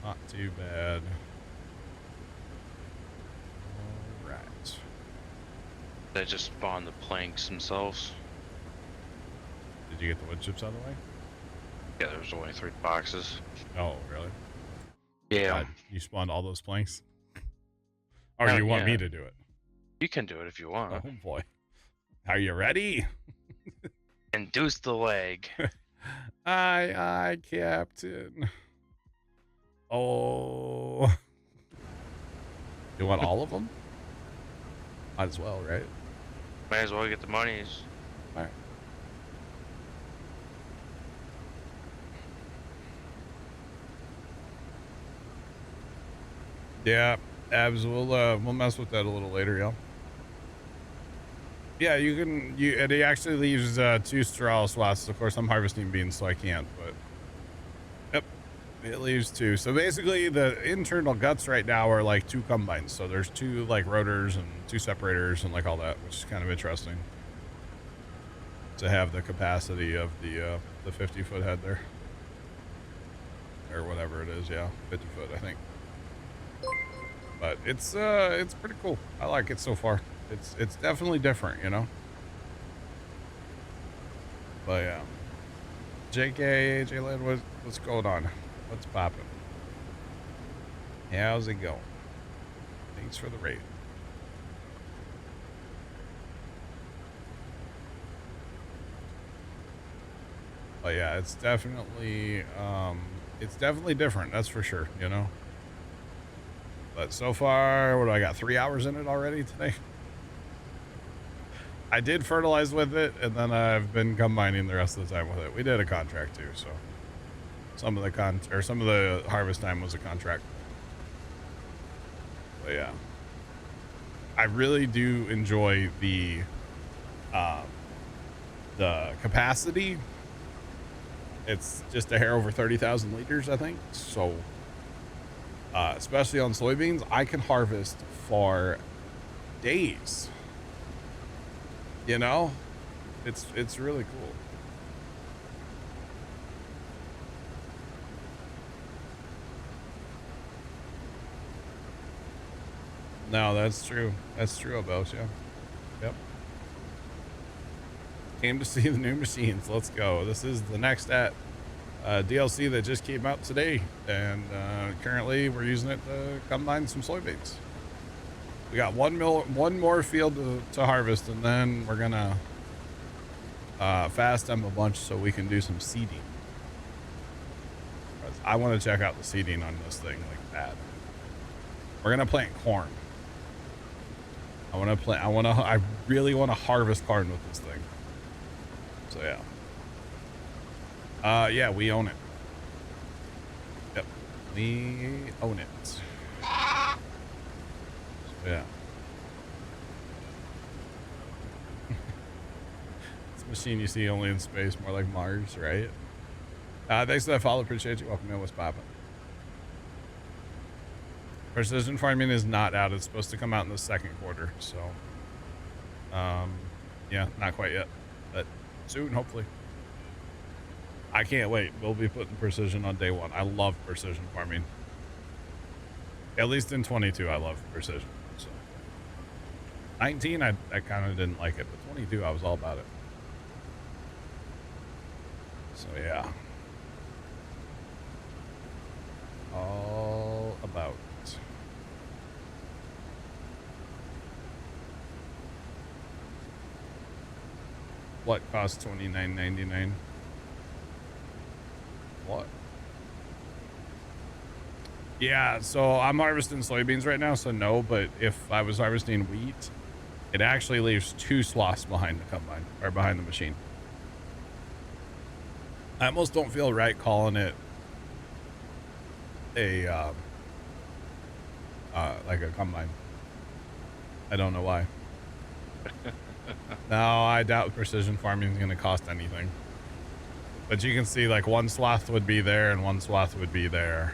S1: Not too bad. All right.
S2: They just spawn the planks themselves.
S1: Did you get the wood chips out of the way?
S2: Yeah, there's only 3 boxes.
S1: Oh, really?
S2: Yeah.
S1: God, you spawned all those planks? Or you want me to do it?
S2: You can do it if you want.
S1: Oh boy. Are you ready?
S2: Induce the leg.
S1: Aye, Captain. Oh. You want all of them? Might as well, right?
S2: Might as well get the monies.
S1: All right. Yeah, Abs, we'll mess with that a little later, y'all. Yeah, you can. And it actually leaves 2 straw swaths. Of course, I'm harvesting beans, so I can't. But yep, it leaves 2. So basically, the internal guts right now are like 2 combines. So there's 2 like rotors and 2 separators and like all that, which is kind of interesting to have the capacity of the 50-foot head there, or whatever it is. Yeah, 50-foot, I think. But it's pretty cool. I like it so far. It's definitely different, you know. But yeah, JK, Jalen, what's going on? What's popping? How's it going? Thanks for the raid. But yeah, it's definitely different. That's for sure, you know. But so far, what do I got? 3 hours in it already today. I did fertilize with it, and then I've been combining the rest of the time with it. We did a contract too, so some of the harvest time was a contract. But yeah, I really do enjoy the capacity. It's just a hair over 30,000 liters, I think. So, especially on soybeans, I can harvest for days. You know, it's really cool. No, that's true. That's true about you. Yep. Came to see the new machines. Let's go. This is the next DLC that just came out today, and currently we're using it to combine some soybeans. We got one more field to harvest, and then we're gonna fast them a bunch so we can do some seeding. I want to check out the seeding on this thing like that. We're gonna plant corn. I really want to harvest corn with this thing. So yeah. Yeah, we own it. Yep, we own it. So, yeah. It's a machine you see only in space, more like Mars, right? Thanks for that follow. Appreciate you. Welcome in. What's poppin'? Precision farming is not out. It's supposed to come out in the second quarter. So, yeah, not quite yet, but soon, hopefully. I can't wait. We'll be putting precision on day 1. I love precision farming. At least in 22, I love precision. So 19, I kind of didn't like it, but 22, I was all about it. So yeah, all about it. What costs $29.99? What? Yeah, so I'm harvesting soybeans right now, so no, but if I was harvesting wheat, it actually leaves 2 swaths behind the combine, or behind the machine. I almost don't feel right calling it a like a combine. I don't know why. No, I doubt precision farming is going to cost anything. But you can see like 1 swath would be there and 1 swath would be there.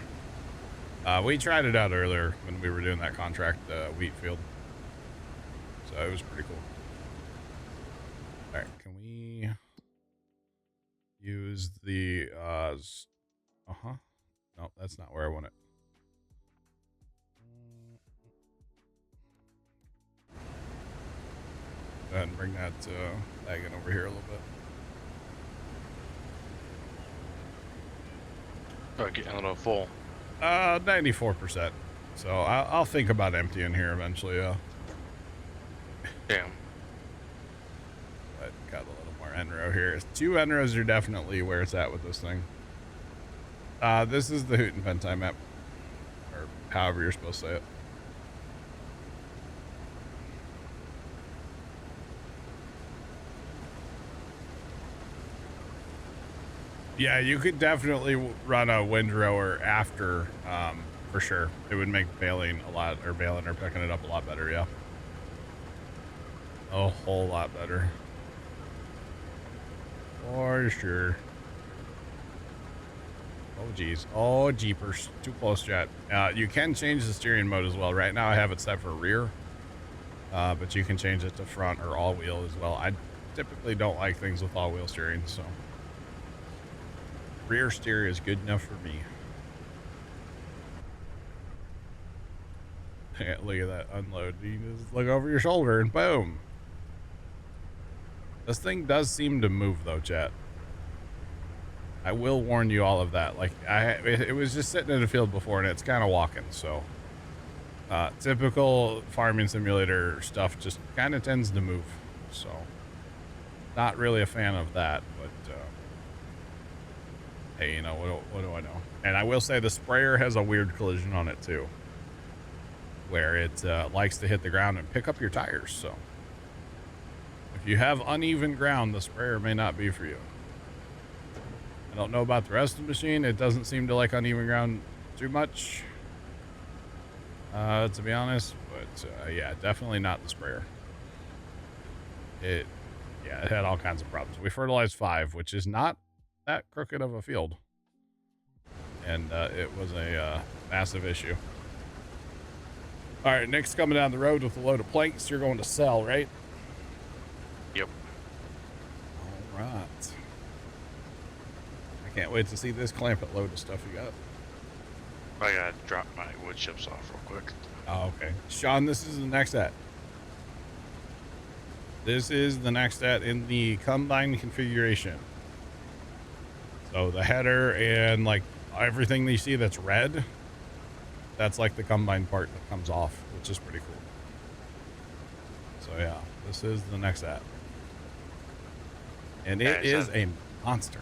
S1: We tried it out earlier when we were doing that contract wheat field. So it was pretty cool. All right, can we use the no, that's not where I want it. Go ahead and bring that wagon over here a little bit.
S2: Oh, getting a little full.
S1: 94%. So I'll think about emptying here eventually.
S2: Damn.
S1: But got a little more end row here. 2 end rows are definitely where it's at with this thing. This is the Hutan Pantai map, or however you're supposed to say it. Yeah, you could definitely run a windrower after, for sure. It would make baling or picking it up a lot better, yeah. a whole lot better. For sure. Oh, geez. Oh, jeepers. Too close, Jet. You can change the steering mode as well. Right now, I have it set for rear. But you can change it to front or all-wheel as well. I typically don't like things with all-wheel steering, so rear steer is good enough for me. Yeah, look at that unload. You just look over your shoulder and boom. This thing does seem to move though, chat. I will warn you all of that. Like it was just sitting in the field before and it's kind of walking. So typical farming simulator stuff just kind of tends to move. So not really a fan of that, but hey, you know, what do I know? And I will say the sprayer has a weird collision on it too, where it likes to hit the ground and pick up your tires. So if you have uneven ground, the sprayer may not be for you. I don't know about the rest of the machine. It doesn't seem to like uneven ground too much, to be honest, but yeah, definitely not the sprayer. It had all kinds of problems. We fertilized 5, which is not that crooked of a field, and it was a massive issue. All right, Nick's coming down the road with a load of planks. You're going to sell, right?
S2: Yep.
S1: All right. I can't wait to see this clamp load of stuff you got.
S2: I gotta drop my wood chips off real quick.
S1: Oh, okay. Sean, this is the next at. This is the next at in the combine configuration. So the header and like everything that you see that's red, that's like the combine part that comes off, which is pretty cool. So yeah, this is the next at. And it is a monster.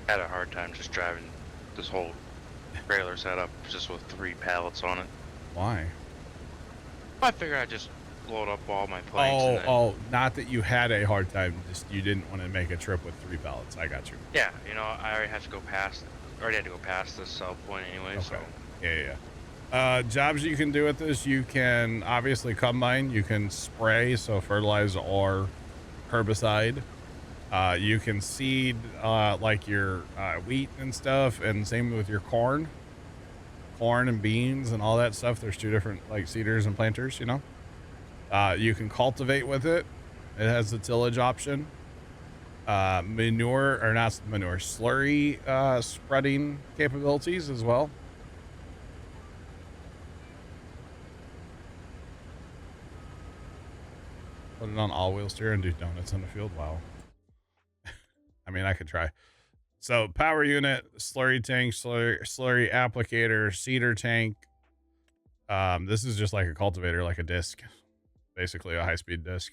S2: I had a hard time just driving this whole trailer setup just with 3 pallets on it.
S1: Why?
S2: I figured I'd just load up all my planks.
S1: Oh, not that you had a hard time, just you didn't want to make a trip with 3 pallets. I got you.
S2: Yeah, you know, I already had to go past this sell point anyway,
S1: okay.
S2: So.
S1: Yeah. Jobs you can do with this, you can obviously combine, you can spray, so fertilize or herbicide. You can seed like your wheat and stuff, and same with your corn and beans and all that stuff. There's 2 different like seeders and planters, you know. You can cultivate with it. It has the tillage option. Slurry spreading capabilities as well. Put it on all-wheel steer and do donuts in the field. Wow. I mean, I could try. So power unit, slurry tank, slurry applicator, seeder tank. This is just like a cultivator, like a disc, basically a high-speed disc.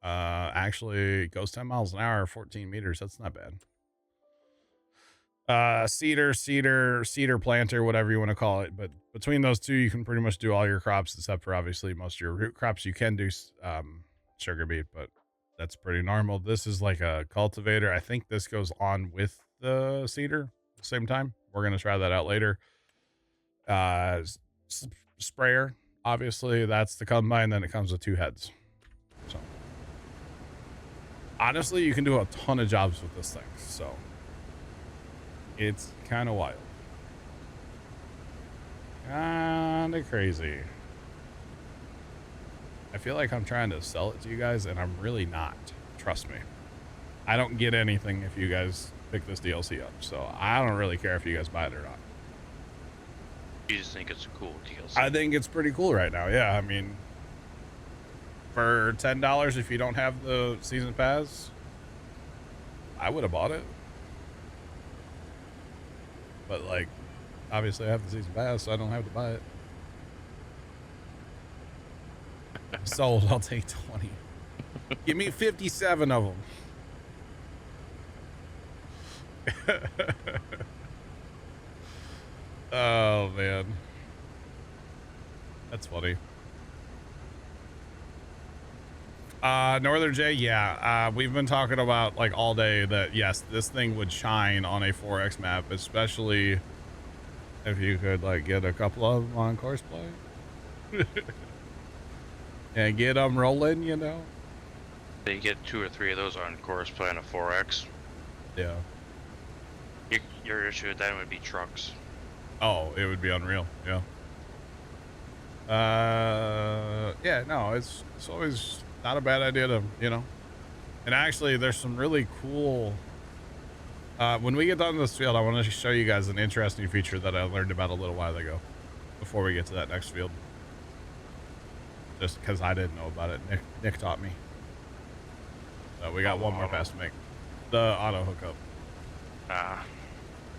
S1: Actually it goes 10 miles an hour, 14 meters. That's not bad. Seeder planter, whatever you want to call it. But between those 2, you can pretty much do all your crops, except for obviously most of your root crops. You can do sugar beet, but that's pretty normal. This is like a cultivator. I think this goes on with the seeder at the same time. We're going to try that out later. Sprayer, obviously that's the combine. Then it comes with 2 heads. So honestly, you can do a ton of jobs with this thing. So it's kind of wild. Kind of crazy. I feel like I'm trying to sell it to you guys, and I'm really not. Trust me. I don't get anything if you guys pick this DLC up, so I don't really care if you guys buy it or not.
S2: You just think it's a cool DLC?
S1: I think it's pretty cool right now, yeah. I mean, for $10, if you don't have the season pass, I would have bought it. But, like, obviously I have the season pass, so I don't have to buy it. Sold. I'll take 20. Give me 57 of them. Oh man, that's funny. Northern J, yeah, we've been talking about like all day that yes, this thing would shine on a 4X map, especially if you could like get a couple of them on course play. and get them rolling, you know?
S2: They get 2 or 3 of those on course plan of 4X.
S1: Yeah.
S2: Your issue with that would be trucks.
S1: Oh, it would be unreal. Yeah. Yeah, no, it's always not a bad idea to, you know, and actually there's some really cool, when we get done with this field, I want to show you guys an interesting feature that I learned about a little while ago before we get to that next field. Just because I didn't know about it. Nick taught me. So we got one more pass to make. The auto hookup.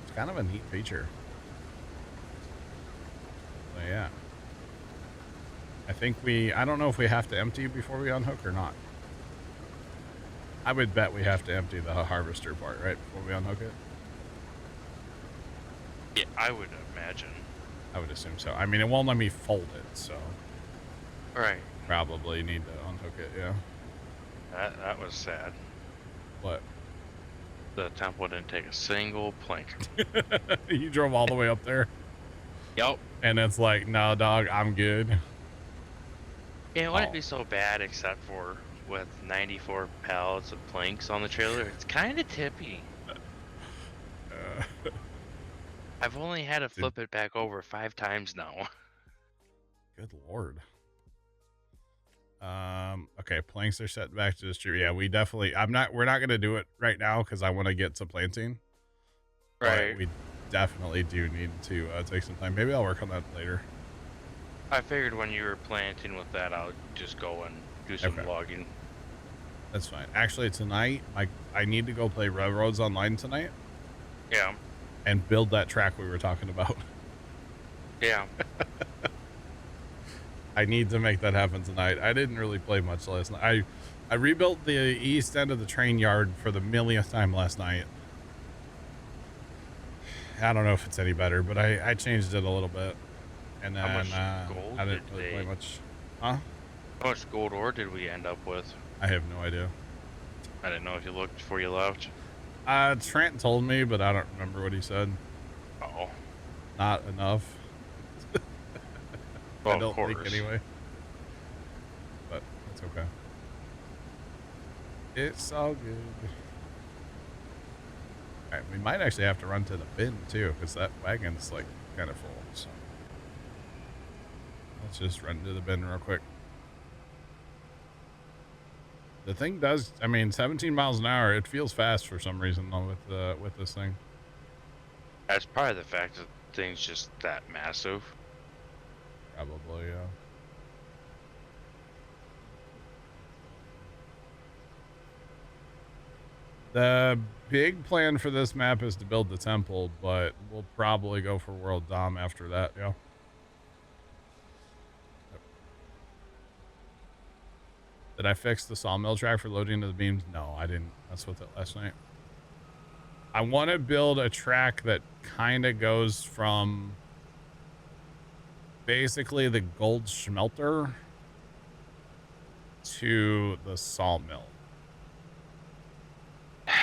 S1: It's kind of a neat feature. So yeah. I don't know if we have to empty before we unhook or not. I would bet we have to empty the harvester part, right? Before we unhook it?
S2: Yeah, I would imagine.
S1: I would assume so. I mean, it won't let me fold it, so.
S2: Right.
S1: Probably need to unhook it, yeah.
S2: That was sad.
S1: What?
S2: The temple didn't take a single plank.
S1: You drove all the way up there?
S2: Yep.
S1: And it's like, no, dog, I'm good.
S2: Yeah, it wouldn't be so bad except for with 94 pallets of planks on the trailer. It's kind of tippy. I've only had to flip it back over 5 times now.
S1: Good Lord. Okay, planks are set back to the street. Yeah, we're not going to do it right now because I want to get to planting.
S2: Right.
S1: But we definitely do need to take some time. Maybe I'll work on that later.
S2: I figured when you were planting with that, I'll just go and do some logging.
S1: That's fine. Actually, tonight, I need to go play Railroads Online tonight.
S2: Yeah.
S1: And build that track we were talking about.
S2: Yeah.
S1: I need to make that happen tonight. I didn't really play much last night. I rebuilt the east end of the train yard for the millionth time last night. I don't know if it's any better, but I changed it a little bit. And then I didn't really play much. Huh?
S2: How much gold ore did we end up with?
S1: I have no idea.
S2: I didn't know if you looked before you left.
S1: Trent told me, but I don't remember what he said.
S2: Uh-oh.
S1: Not enough.
S2: Well,
S1: I don't think anyway. But it's okay. It's all good. Alright, we might actually have to run to the bin too, because that wagon's like kind of full. So let's just run to the bin real quick. The thing does, I mean, 17 miles an hour, it feels fast for some reason though with this thing.
S2: That's probably the fact that the thing's just that massive.
S1: Probably, yeah. The big plan for this map is to build the temple, but we'll probably go for World Dom after that, yeah. Did I fix the sawmill track for loading into the beams? No, I didn't mess with it last night. I want to build a track that kind of goes from basically the gold smelter to the sawmill.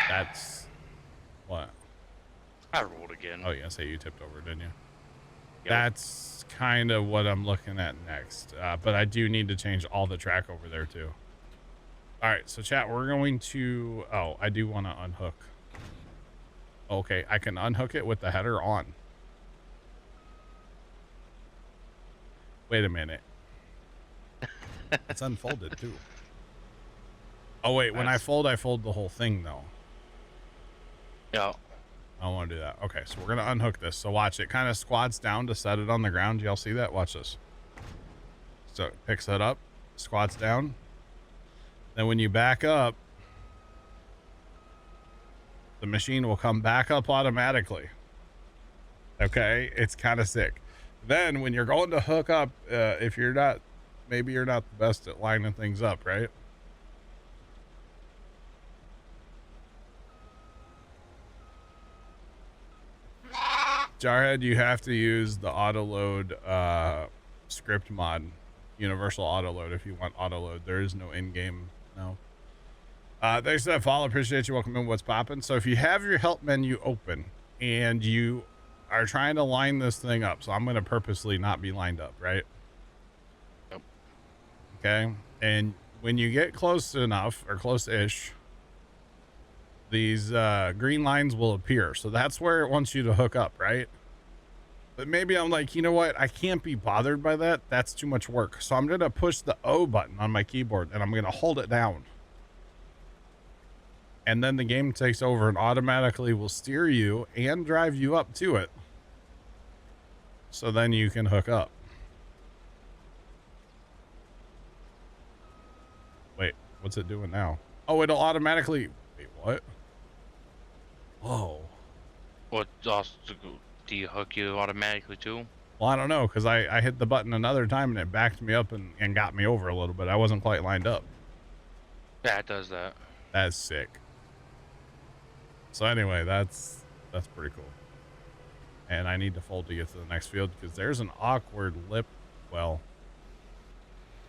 S1: That's what?
S2: I rolled again.
S1: Oh, yes. Hey, you tipped over, didn't you?
S2: Yep.
S1: That's kind of what I'm looking at next. But I do need to change all the track over there, too. All right. So, chat, we're going to... Oh, I do want to unhook. Okay. I can unhook it with the header on. Wait a minute. It's unfolded, too. Oh, wait. When I fold the whole thing, though.
S2: Yeah.
S1: I don't want to do that. Okay, so we're going to unhook this. So watch, it kind of squats down to set it on the ground. Y'all see that? Watch this. So it picks that up, squats down. Then when you back up, the machine will come back up automatically. Okay, it's kind of sick. Then when you're going to hook up, if you're not, maybe you're not the best at lining things up, right? Jarhead, you have to use the auto load script mod, universal auto load, if you want auto load. There is no in-game, no. Thanks for that follow. Appreciate you. Welcome in. What's popping? So if you have your help menu open and you are trying to line this thing up, so I'm going to purposely not be lined up, right?
S2: Yep.
S1: Okay. And when you get close enough or close-ish, these green lines will appear. So that's where it wants you to hook up, right? But maybe I'm like, you know what? I can't be bothered by that. That's too much work. So I'm going to push the O button on my keyboard and I'm going to hold it down. And then the game takes over and automatically will steer you and drive you up to it. So then you can hook up. Wait, what's it doing now? Oh, it'll automatically... Wait, what? Whoa.
S2: What also do you hook you automatically too?
S1: Well, I don't know, because I hit the button another time and it backed me up and got me over a little bit. I wasn't quite lined up.
S2: Yeah, it does that.
S1: That's sick. So anyway, that's pretty cool. And I need to fold to get to the next field because there's an awkward lip. Well,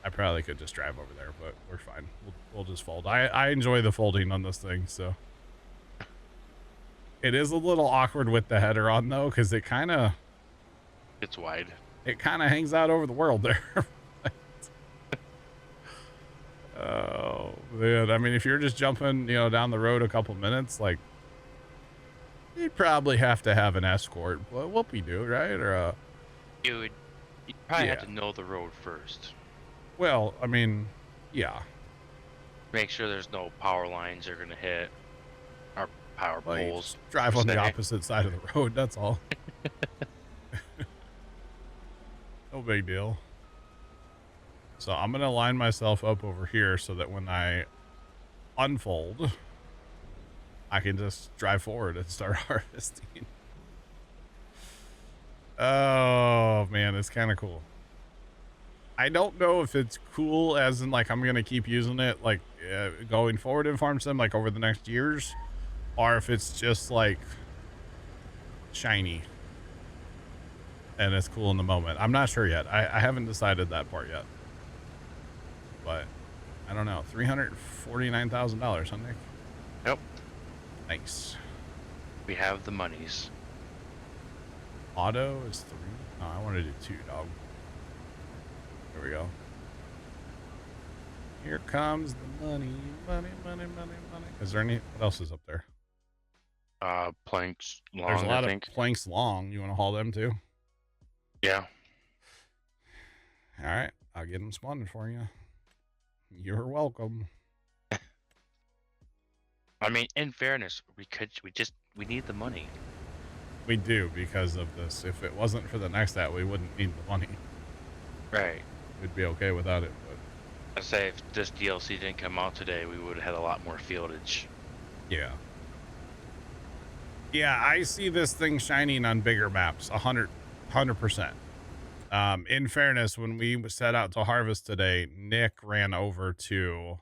S1: I probably could just drive over there, but we're fine. We'll just fold. I enjoy the folding on this thing, so. It is a little awkward with the header on though, because it kind of...
S2: It's wide.
S1: It kind of hangs out over the world there. Oh, man. I mean, if you're just jumping, you know, down the road a couple minutes, like, you'd probably have to have an escort. Well, whoopie-doo, right? Or
S2: You'd probably have to know the road first.
S1: Well, I mean, yeah.
S2: Make sure there's no power lines you're going to hit. Or power poles.
S1: Drive on the opposite side of the road, that's all. No big deal. So I'm going to line myself up over here so that when I unfold, I can just drive forward and start harvesting. Oh, man, it's kind of cool. I don't know if it's cool as in, like, I'm going to keep using it, like, going forward in Farm Sim, like, over the next years, or if it's just, like, shiny. And it's cool in the moment. I'm not sure yet. I haven't decided that part yet. But I don't know. $349,000, huh, Nick?
S2: Yep.
S1: Nice.
S2: We have the monies.
S1: Auto is 3. Oh, I want to do 2, dog. There we go. Here comes the money, money, money, money, money. Is there any? What else is up there?
S2: Planks long.
S1: There's a lot of planks long. You want to haul them too?
S2: Yeah.
S1: All right, I'll get them spawning for you. You're welcome.
S2: I mean, in fairness, we need the money.
S1: We do because of this. If it wasn't for the next we wouldn't need the money.
S2: Right.
S1: We'd be okay without it. But
S2: I'd say if this DLC didn't come out today, we would have had a lot more fieldage.
S1: Yeah. Yeah, I see this thing shining on bigger maps, 100%. In fairness, when we set out to harvest today, Nick ran over to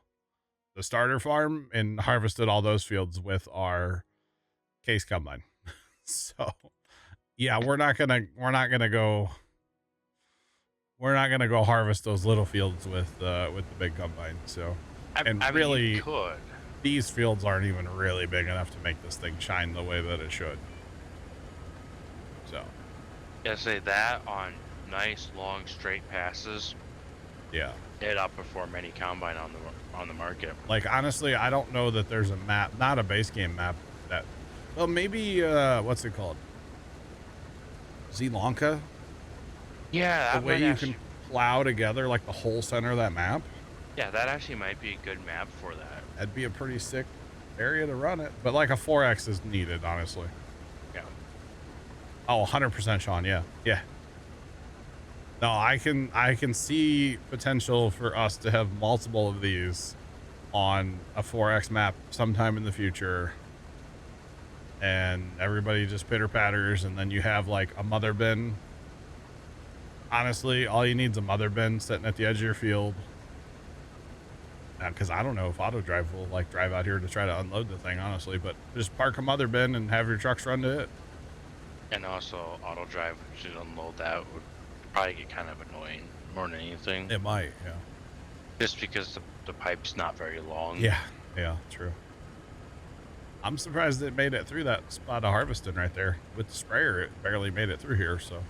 S1: the starter farm and harvested all those fields with our case combine. So, yeah, we're not gonna go harvest those little fields with the big combine. So, I mean, you
S2: could.
S1: These fields aren't even really big enough to make this thing shine the way that it should. So,
S2: yeah, say that on nice long straight passes.
S1: Yeah,
S2: it outperform any combine on the market.
S1: Like, honestly, I don't know that there's a map, not a base game map that, well, maybe what's it called? Lanka?
S2: Yeah,
S1: the way you can plow together like the whole center of that map.
S2: Yeah, that actually might be a good map for that.
S1: That'd be a pretty sick area to run it, but like a 4X is needed, honestly.
S2: Yeah.
S1: Oh, 100%, Sean. Yeah. No, I can see potential for us to have multiple of these on a 4X map sometime in the future. And everybody just pitter patters, and then you have like a mother bin. Honestly, all you need is a mother bin sitting at the edge of your field. Because I don't know if auto drive will like drive out here to try to unload the thing, honestly, but just park a mother bin and have your trucks run to it.
S2: And also auto drive should unload that would probably get kind of annoying more than anything.
S1: It might, yeah.
S2: Just because the pipe's not very long.
S1: Yeah, true. I'm surprised it made it through that spot of harvesting right there. With the sprayer, it barely made it through here, so.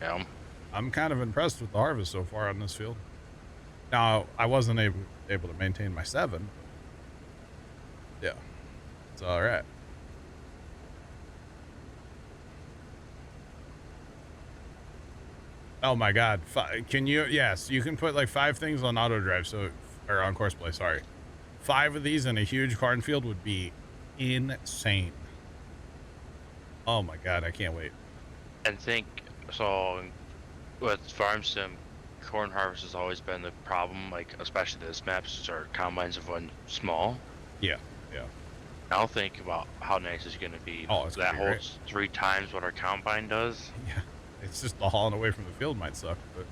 S2: Yeah.
S1: I'm kind of impressed with the harvest so far on this field. Now, I wasn't able to maintain my 7. But yeah, it's all right. Oh my God. Can you? Yes, you can put like 5 things on auto drive. So, or on course play. Sorry. 5 of these in a huge cornfield would be insane. Oh my God. I can't wait.
S2: And think, so with farm sim, corn harvest has always been the problem, like especially this map since our combines have run small.
S1: Yeah. Yeah.
S2: Now think about how nice it's gonna be.
S1: Oh, it's gonna
S2: That
S1: be great.
S2: holds 3 times what our combine does.
S1: Yeah. It's just the hauling away from the field might suck, but.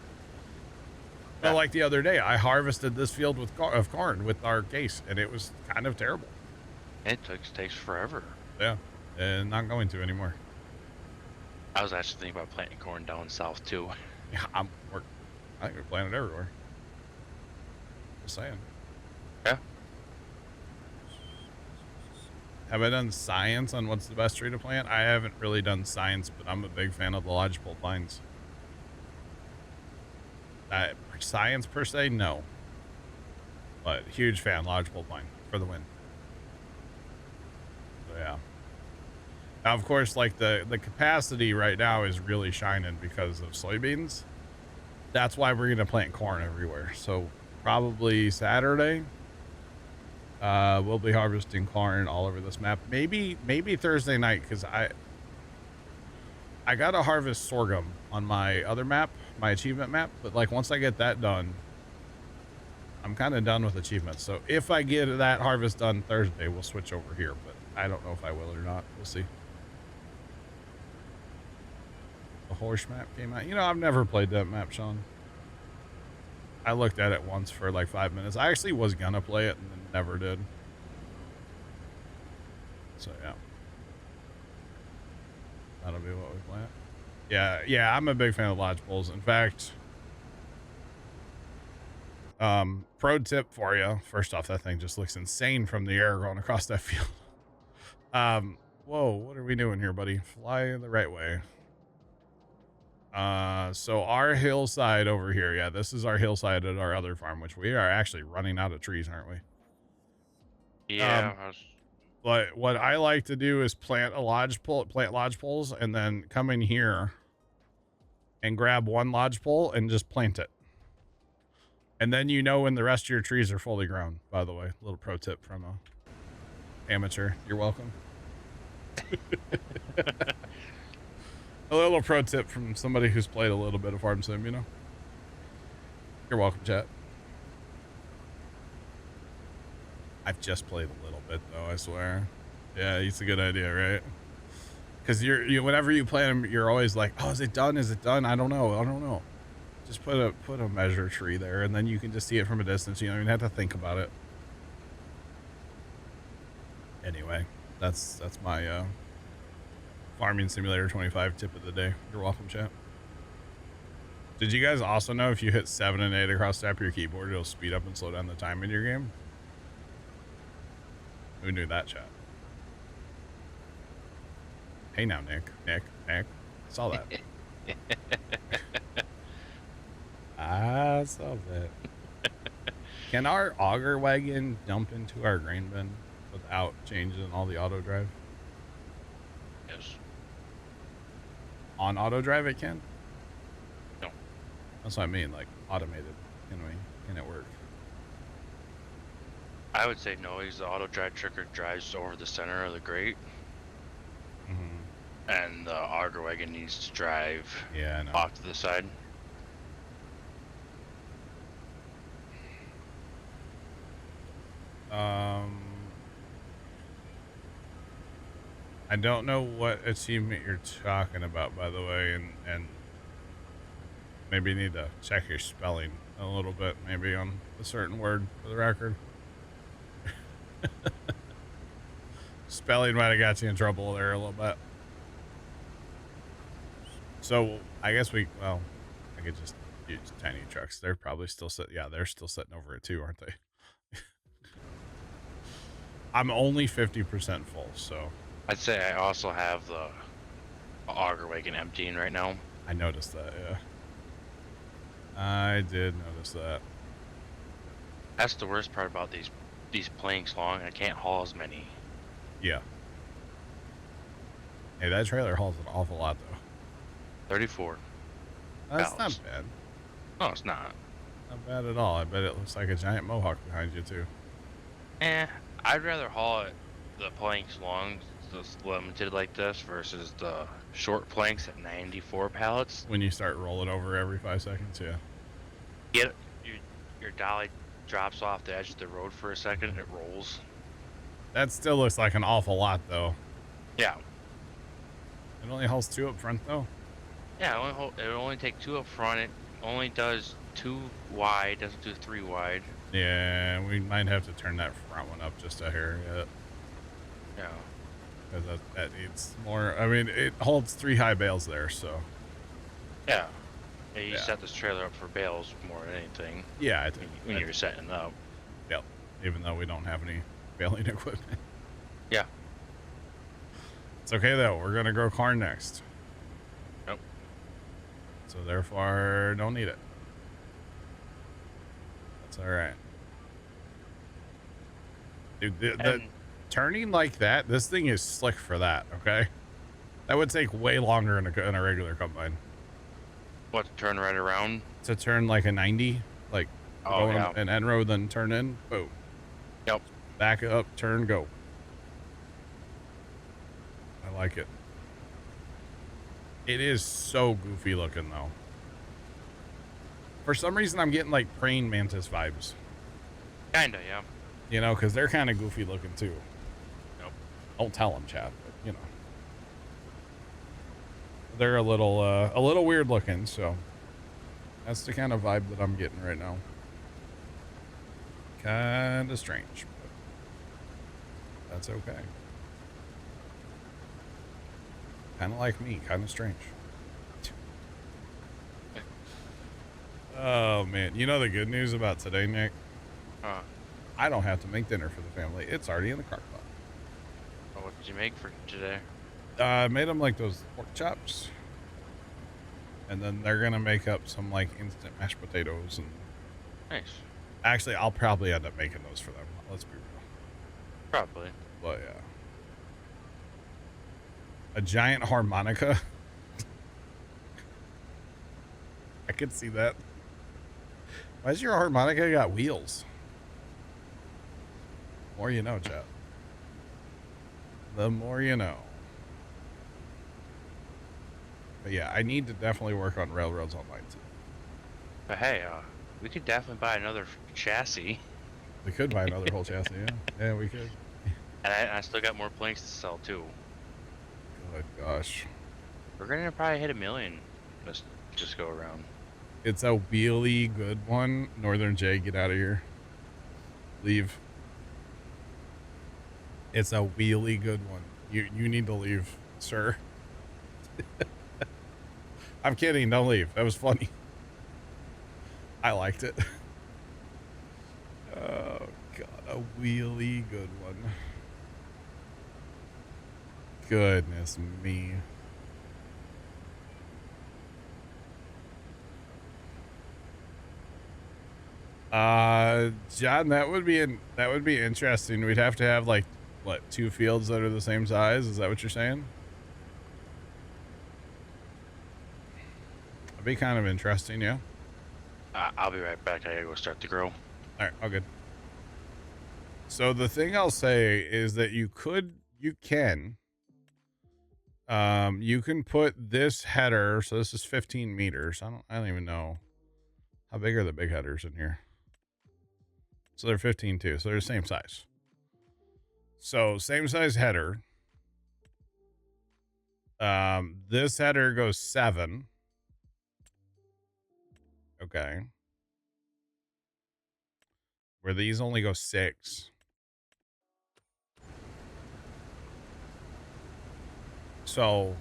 S2: Yeah.
S1: Well, like the other day, I harvested this field of corn with our case, and it was kind of terrible.
S2: It takes forever.
S1: Yeah, and not going to anymore.
S2: I was actually thinking about planting corn down south too.
S1: Yeah, I think we plant it everywhere. Just saying.
S2: Yeah.
S1: Have I done science on what's the best tree to plant? I haven't really done science, but I'm a big fan of the lodgepole pines. Science per se, no. But huge fan, lodgepole pine for the win. So yeah. Now, of course, like the capacity right now is really shining because of soybeans. That's why we're gonna plant corn everywhere. So probably Saturday, we'll be harvesting corn all over this map. Maybe Thursday night, because I gotta harvest sorghum on my other map, my achievement map. But like once I get that done, I'm kind of done with achievements. So if I get that harvest done Thursday, we'll switch over here. But I don't know if I will or not. We'll see. The horse map came out. You know, I've never played that map, Sean. I looked at it once for like 5 minutes. I actually was gonna play it and then never did. So yeah. That'll be what we plant. Yeah, I'm a big fan of lodgepoles. In fact, pro tip for you. First off, that thing just looks insane from the air going across that field. Whoa, what are we doing here, buddy? Fly the right way. So our hillside over here, yeah, this is our hillside at our other farm, which we are actually running out of trees, aren't we?
S2: Yeah.
S1: But what I like to do is plant lodgepoles, and then come in here and grab one lodgepole and just plant it. And then you know when the rest of your trees are fully grown, by the way. A little pro tip from a amateur. You're welcome. A little pro tip from somebody who's played a little bit of farm sim, you know? You're welcome, chat. I've just played a little bit, though, I swear. Yeah, it's a good idea, right? Because whenever you play them, you're always like, oh, is it done? Is it done? I don't know. Just put a measure tree there, and then you can just see it from a distance. You don't even have to think about it. Anyway, that's my Farming Simulator 25 tip of the day. You're welcome, chat. Did you guys also know if you hit 7 and 8 across the top of your keyboard, it'll speed up and slow down the time in your game? Who knew that, chat? Hey now, Nick. Saw that. I saw that. Can our auger wagon dump into our grain bin without changing all the auto drive?
S2: Yes.
S1: On auto drive it can?
S2: No.
S1: That's what I mean, like automated. Can it work?
S2: I would say no, because the auto drive trigger drives over the center of the grate.
S1: Mm-hmm.
S2: And the auger wagon needs to drive off to the side.
S1: I don't know what achievement you're talking about, by the way, and maybe you need to check your spelling a little bit, maybe on a certain word for the record. Spelling might have got you in trouble there a little bit. So I guess I could just use tiny trucks. They're probably still they're still sitting over it too, aren't they? I'm only 50% full, so.
S2: I'd say I also have the auger wagon emptying right now.
S1: I noticed that, yeah. I did notice that.
S2: That's the worst part about these planks long. I can't haul as many.
S1: Yeah. Hey, that trailer hauls an awful lot, though.
S2: 34.
S1: That's
S2: pallets.
S1: not bad.
S2: No, it's not.
S1: Not bad at all. I bet it looks like a giant mohawk behind you, too.
S2: I'd rather haul it the planks long, this limited like this, versus the short planks at 94 pallets.
S1: When you start rolling over every 5 seconds, yeah.
S2: Get your dolly drops off the edge of the road for a second, it rolls.
S1: That still looks like an awful lot, though.
S2: Yeah.
S1: It only hauls 2 up front, though.
S2: Yeah, it only take 2 up front. It only does 2 wide, doesn't do 3 wide.
S1: Yeah, we might have to turn that front one up just a hair.
S2: Yeah.
S1: Because that needs more. I mean, it holds 3 high bales there, so.
S2: Yeah. You set this trailer up for bales more than anything.
S1: Yeah, I think.
S2: When you're setting it up.
S1: Yep. Even though we don't have any baling equipment.
S2: Yeah.
S1: It's okay, though. We're going to grow corn next.
S2: Nope.
S1: So, therefore, don't need it. That's all right. Dude, the turning like that, this thing is slick for that, okay? That would take way longer in a regular combine.
S2: What, to turn right around?
S1: To turn like a 90, like go an end road, then turn in, boom.
S2: Yep.
S1: Back up, turn, go. I like it. It is so goofy looking, though. For some reason, I'm getting like praying mantis vibes.
S2: Kinda, yeah.
S1: You know, because they're kind of goofy looking too.
S2: Nope.
S1: Don't tell them, Chad, but you know. They're a little weird looking, so that's the kind of vibe that I'm getting right now. Kind of strange, but that's okay. Kind of like me, kind of strange. Oh man, you know the good news about today, Nick? I don't have to make dinner for the family. It's already in the crock pot.
S2: Oh, what did you make for today?
S1: I made them like those pork chops. And then they're going to make up some like instant mashed potatoes. And
S2: nice.
S1: Actually, I'll probably end up making those for them. Let's be real.
S2: Probably.
S1: But yeah. A giant harmonica. I could see that. Why's your harmonica got wheels? The more you know, Chat. The more you know. But yeah, I need to definitely work on Railroads Online too.
S2: But hey, we could definitely buy another chassis.
S1: We could buy another whole chassis, yeah. Yeah, we could.
S2: And I still got more planks to sell too.
S1: Good gosh.
S2: We're gonna probably hit 1 million. Let's just go around.
S1: It's a really good one. Northern J, get out of here. Leave. It's a really good one. You need to leave, sir. I'm kidding. Don't leave. That was funny. I liked it. Oh, God. A really good one. Goodness me. John, that would be interesting. We'd have to have like, what, 2 fields that are the same size? Is that what you're saying? That'd be kind of interesting, yeah.
S2: I'll be right back. I gotta go start the grill.
S1: All right, all good. So the thing I'll say is that you can put this header. So this is 15 meters. I don't even know how big are the big headers in here. So they're 15 too. So they're the same size. So same size header. This header goes 7. Okay. Where these only go 6. So.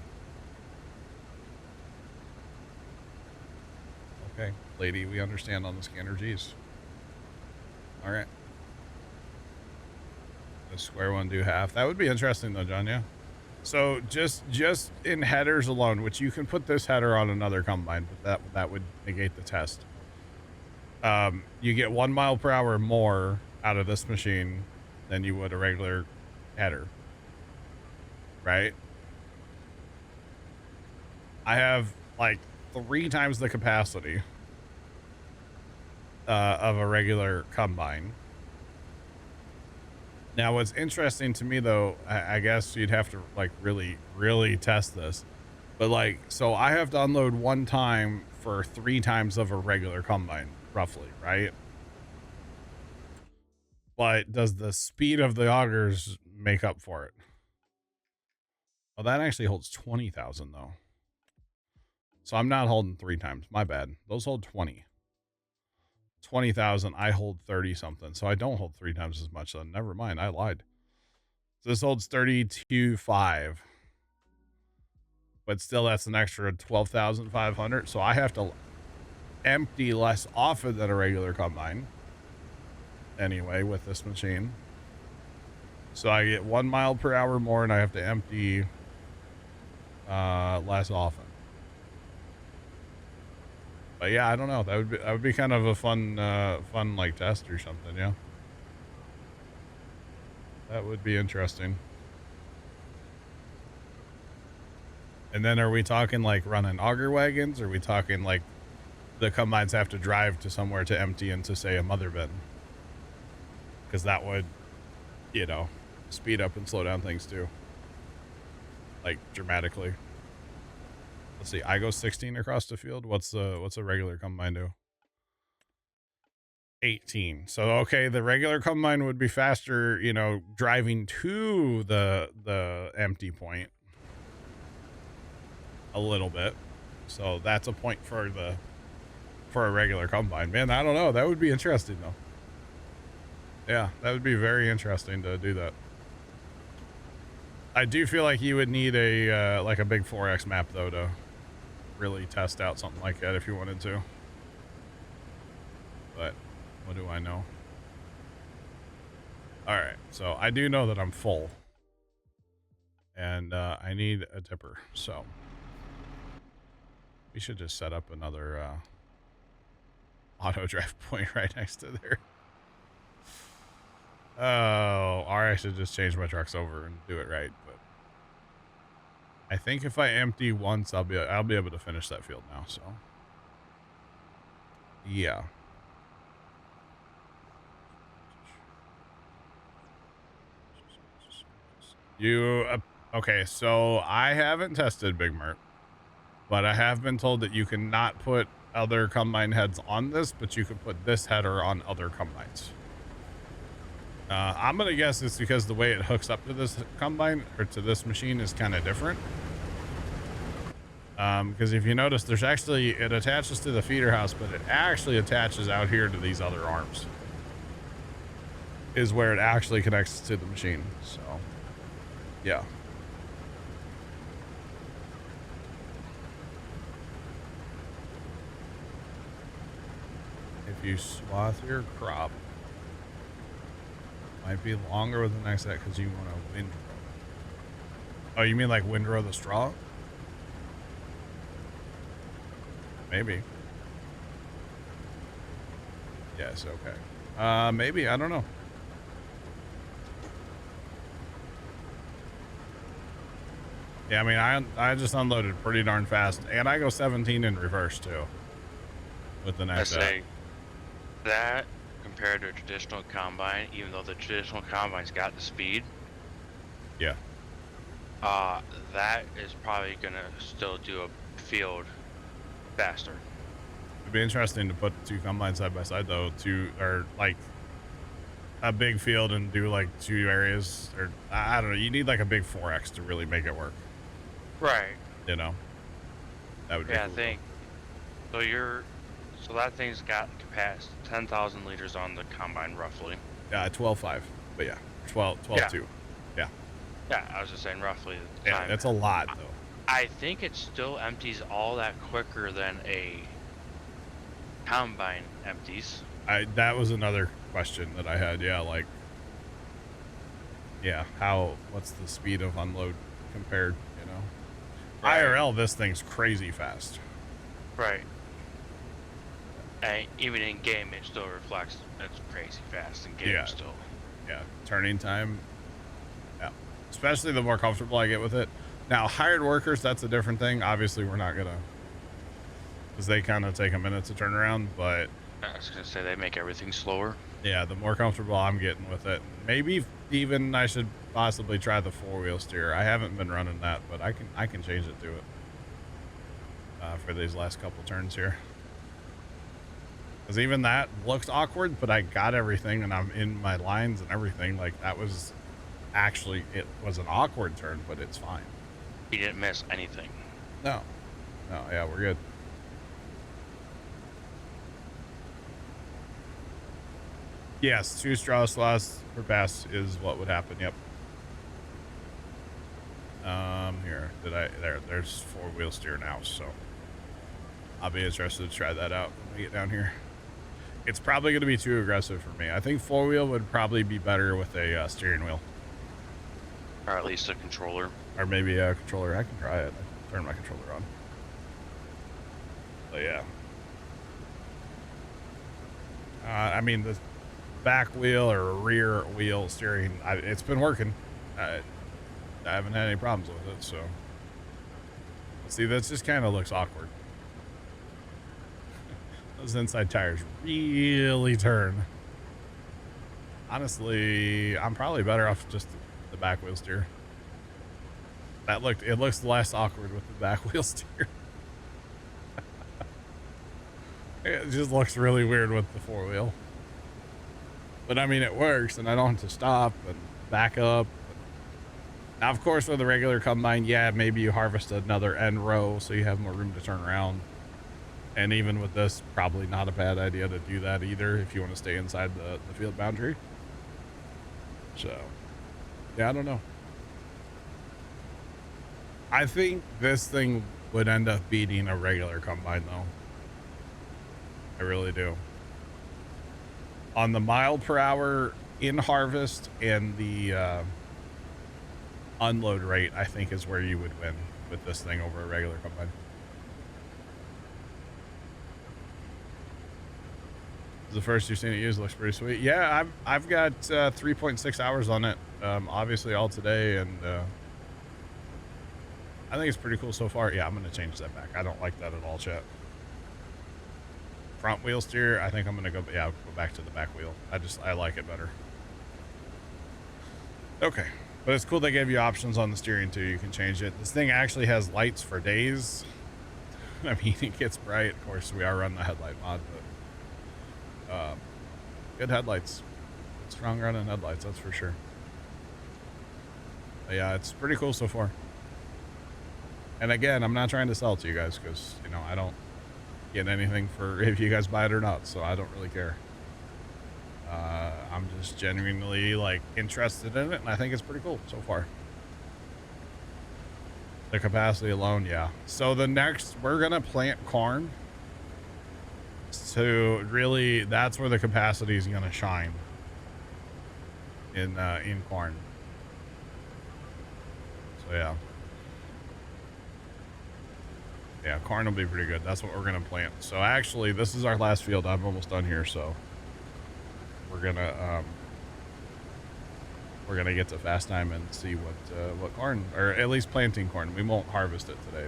S1: Okay, lady, we understand on the scanner G's. All right. The square one do half. That would be interesting though, John, yeah. So just in headers alone, which you can put this header on another combine, but that would negate the test. You get 1 mile per hour more out of this machine than you would a regular header, right? I have like 3 times the capacity of a regular combine. Now, what's interesting to me, though, I guess you'd have to like really test this, but like, so I have to unload 1 time for 3 times of a regular combine, roughly, right? But does the speed of the augers make up for it? Oh, that actually holds 20,000 though. So I'm not holding 3 times. My bad. Those hold 20. 20,000. I hold 30 something. So I don't hold 3 times as much. Then never mind. I lied. So this holds 32.5. But still, that's an extra 12,500. So I have to empty less often than a regular combine. Anyway, with this machine. So I get 1 mile per hour more and I have to empty less often. But yeah, I don't know. That would be kind of a fun like test or something. Yeah, that would be interesting. And then are we talking like running auger wagons? Or are we talking like the combines have to drive to somewhere to empty into, say, a mother bin? Because that would, you know, speed up and slow down things too, like dramatically. Let's see. I go 16 across the field. What's a regular combine do? 18. So okay, the regular combine would be faster, you know, driving to the empty point a little bit. So that's a point for a regular combine. Man, I don't know. That would be interesting though. Yeah, that would be very interesting to do that. I do feel like you would need a like a big 4X map though to really test out something like that if you wanted to. But what do I know? All right, so I do know that I'm full, and I need a tipper. So we should just set up another auto drive point right next to there. Oh, or I should just change my trucks over and do it right. But I think if I empty once, I'll be able to finish that field now. So yeah. You okay? So I haven't tested Big Mert, but I have been told that you cannot put other combine heads on this, but you can put this header on other combines. I'm gonna guess it's because the way it hooks up to this combine or to this machine is kind of different. Because if you notice, there's actually, it attaches to the feeder house, but it actually attaches out here to these other arms. Is where it actually connects to the machine. So, yeah. If you swath your crop, might be longer with the next set because you want to windrow. Oh, you mean like windrow the straw? Maybe. Yes, okay. Maybe, I don't know. Yeah, I mean, I just unloaded pretty darn fast, and I go 17 in reverse too. With the next set.
S2: That compared to a traditional combine, even though the traditional combine's got the speed.
S1: Yeah.
S2: That is probably gonna still do a field faster.
S1: It'd be interesting to put 2 combines side by side though, or like a big field and do like 2 areas, or I don't know. You need like a big 4X to really make it work.
S2: Right.
S1: You know. That would be cool.
S2: I think. So that thing's got capacity 10,000 liters on the combine roughly.
S1: Yeah, 12.5, but yeah, 12.2. Yeah.
S2: Yeah, I was just saying roughly.
S1: Yeah, that's a lot though.
S2: I think it still empties all that quicker than a combine empties.
S1: That was another question that I had. Yeah, like, yeah, what's the speed of unload compared, you know? Right. IRL, this thing's crazy fast.
S2: Right. And even in game, it still reflects. It's crazy fast in game
S1: Yeah.
S2: still.
S1: Yeah. Turning time. Yeah. Especially the more comfortable I get with it. Now, hired workers, that's a different thing. Obviously, we're not gonna, because they kind of take a minute to turn around. But
S2: I was gonna say they make everything slower.
S1: yeah, the more comfortable I'm getting with it, maybe even I should possibly try the 4-wheel steer. I haven't been running that, but I can change it to it for these last couple turns here. Because even that looks awkward, but I got everything and I'm in my lines and everything. Like that was actually, it was an awkward turn, but it's fine.
S2: You didn't miss anything.
S1: No, yeah, we're good. Yes, 2 straw slots per pass is what would happen. Yep. Here, there's 4-wheel steer now, so I'll be interested to try that out when we get down here. It's probably going to be too aggressive for me. I think 4-wheel would probably be better with a steering wheel.
S2: Or at least a controller.
S1: Or maybe a controller. I can try it. I can turn my controller on. But yeah. I mean, the back wheel or rear wheel steering, it's been working. I haven't had any problems with it, so. See, that just kind of looks awkward. Those inside tires really turn. Honestly, I'm probably better off just the back wheel steer. It looks less awkward with the back wheel steer. It just looks really weird with the 4-wheel. But I mean, it works, and I don't have to stop and back up. Now, of course, with the regular combine, yeah, maybe you harvest another end row so you have more room to turn around. And even with this, probably not a bad idea to do that either if you want to stay inside the field boundary. So, yeah, I don't know. I think this thing would end up beating a regular combine, though. I really do. On the mile per hour in harvest and the unload rate, I think is where you would win with this thing over a regular combine. The first you've seen it used looks pretty sweet. Yeah, I've got 3.6 hours on it. Obviously all today, and I think it's pretty cool so far. Yeah, I'm gonna change that back. I don't like that at all, chat. Front wheel steer, I think I'm gonna go back to the back wheel. I like it better. Okay, but it's cool they gave you options on the steering too. You can change it. This thing actually has lights for days. I mean, it gets bright. Of course, we are running the headlight mod, but good headlights. Strong running headlights, that's for sure. But yeah, it's pretty cool so far. And again, I'm not trying to sell it to you guys because, you know, I don't get anything for if you guys buy it or not, so I don't really care. I'm just genuinely like interested in it, and I think it's pretty cool so far. The capacity alone, yeah. So the next, we're gonna plant corn. So really, that's where the capacity is gonna shine in corn. So yeah. Yeah, corn will be pretty good. That's what we're gonna plant. So actually, this is our last field. I'm almost done here, so we're gonna get to fast time and see what corn, or at least planting corn. We won't harvest it today,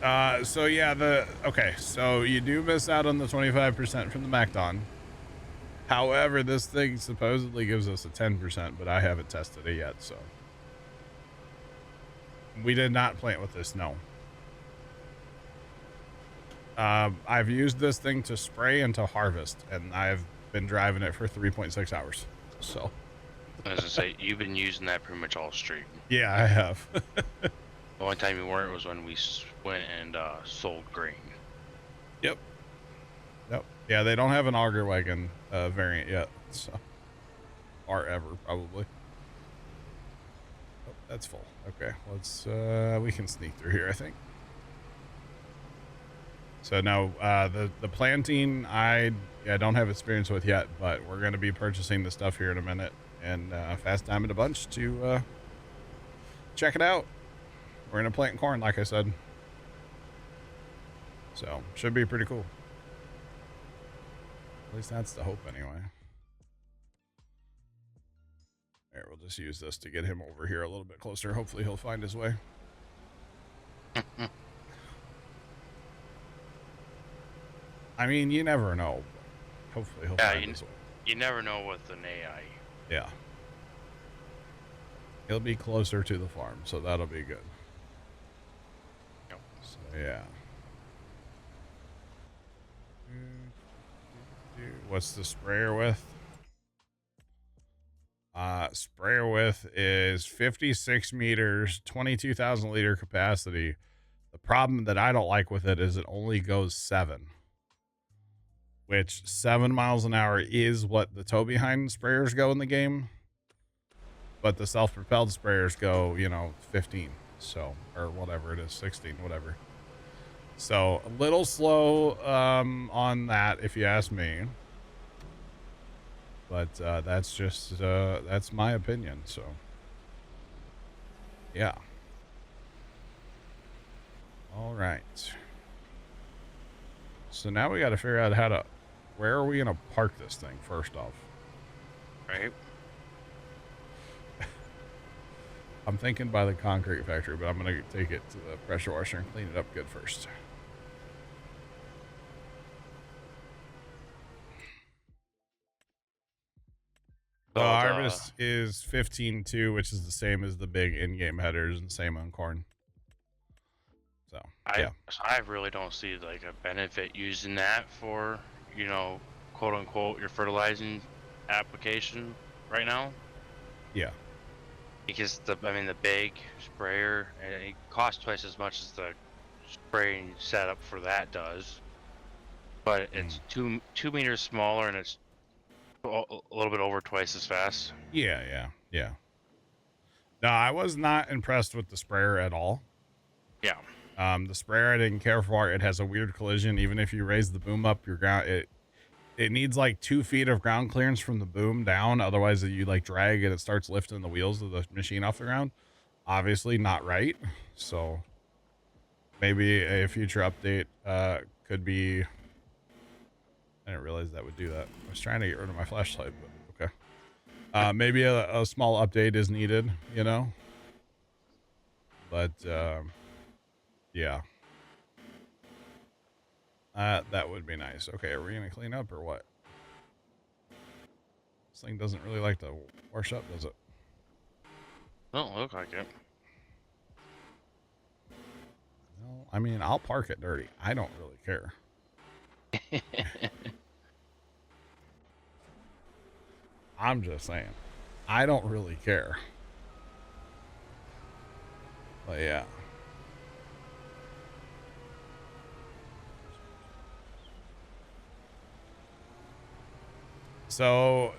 S1: but so yeah, okay, so you do miss out on the 25% from the MacDon. However, this thing supposedly gives us a 10%, but I haven't tested it yet, so. We did not plant with this, no. I've used this thing to spray and to harvest, and I've been driving it for 3.6 hours, so.
S2: As I say, you've been using that pretty much all street.
S1: Yeah, I have.
S2: The only time you weren't was when we went and sold grain.
S1: Yep. Yeah, they don't have an auger wagon variant yet, so, or ever probably. Oh, that's full. Okay, let's we can sneak through here, I think. So now the planting I don't have experience with yet, but we're going to be purchasing the stuff here in a minute, and fast time it a bunch to check it out. We're gonna plant corn, like I said. So should be pretty cool. At least that's the hope, anyway. There, we'll just use this to get him over here a little bit closer. Hopefully, he'll find his way. I mean, you never know. Hopefully, he'll find his way.
S2: You never know with an AI.
S1: Yeah. He'll be closer to the farm, so that'll be good.
S2: Yep.
S1: So, yeah. What's the sprayer width? Sprayer width is 56 meters, 22,000 liter capacity. The problem that I don't like with it is it only goes 7. Which 7 miles an hour is what the tow behind sprayers go in the game. But the self-propelled sprayers go, 15. So, or whatever it is, 16, whatever. So a little slow on that, if you ask me. But that's just, that's my opinion. So, yeah. All right. So now we got to figure out where are we going to park this thing first off?
S2: Right.
S1: I'm thinking by the concrete factory, but I'm going to take it to the pressure washer and clean it up good first. The harvest is 15.2, which is the same as the big in-game headers and same on corn. So, yeah.
S2: I really don't see like a benefit using that for, quote unquote, your fertilizing application right now.
S1: Yeah.
S2: Because the big sprayer, it costs twice as much as the spraying setup for that does. But it's 2 meters smaller and it's a little bit over twice as fast.
S1: Yeah. No, I was not impressed with the sprayer at all.
S2: Yeah.
S1: The sprayer I didn't care for. It has a weird collision. Even if you raise the boom up, your ground it needs like 2 feet of ground clearance from the boom down. Otherwise, you like drag and it starts lifting the wheels of the machine off the ground. Obviously, not right. So maybe a future update could be. I didn't realize that would do that. I was trying to get rid of my flashlight, but okay. Maybe a small update is needed, But, yeah. That would be nice. Okay, are we going to clean up or what? This thing doesn't really like to wash up, does it?
S2: Don't look like it.
S1: No, I mean, I'll park it dirty. I don't really care. I'm just saying. I don't really care. But yeah. So,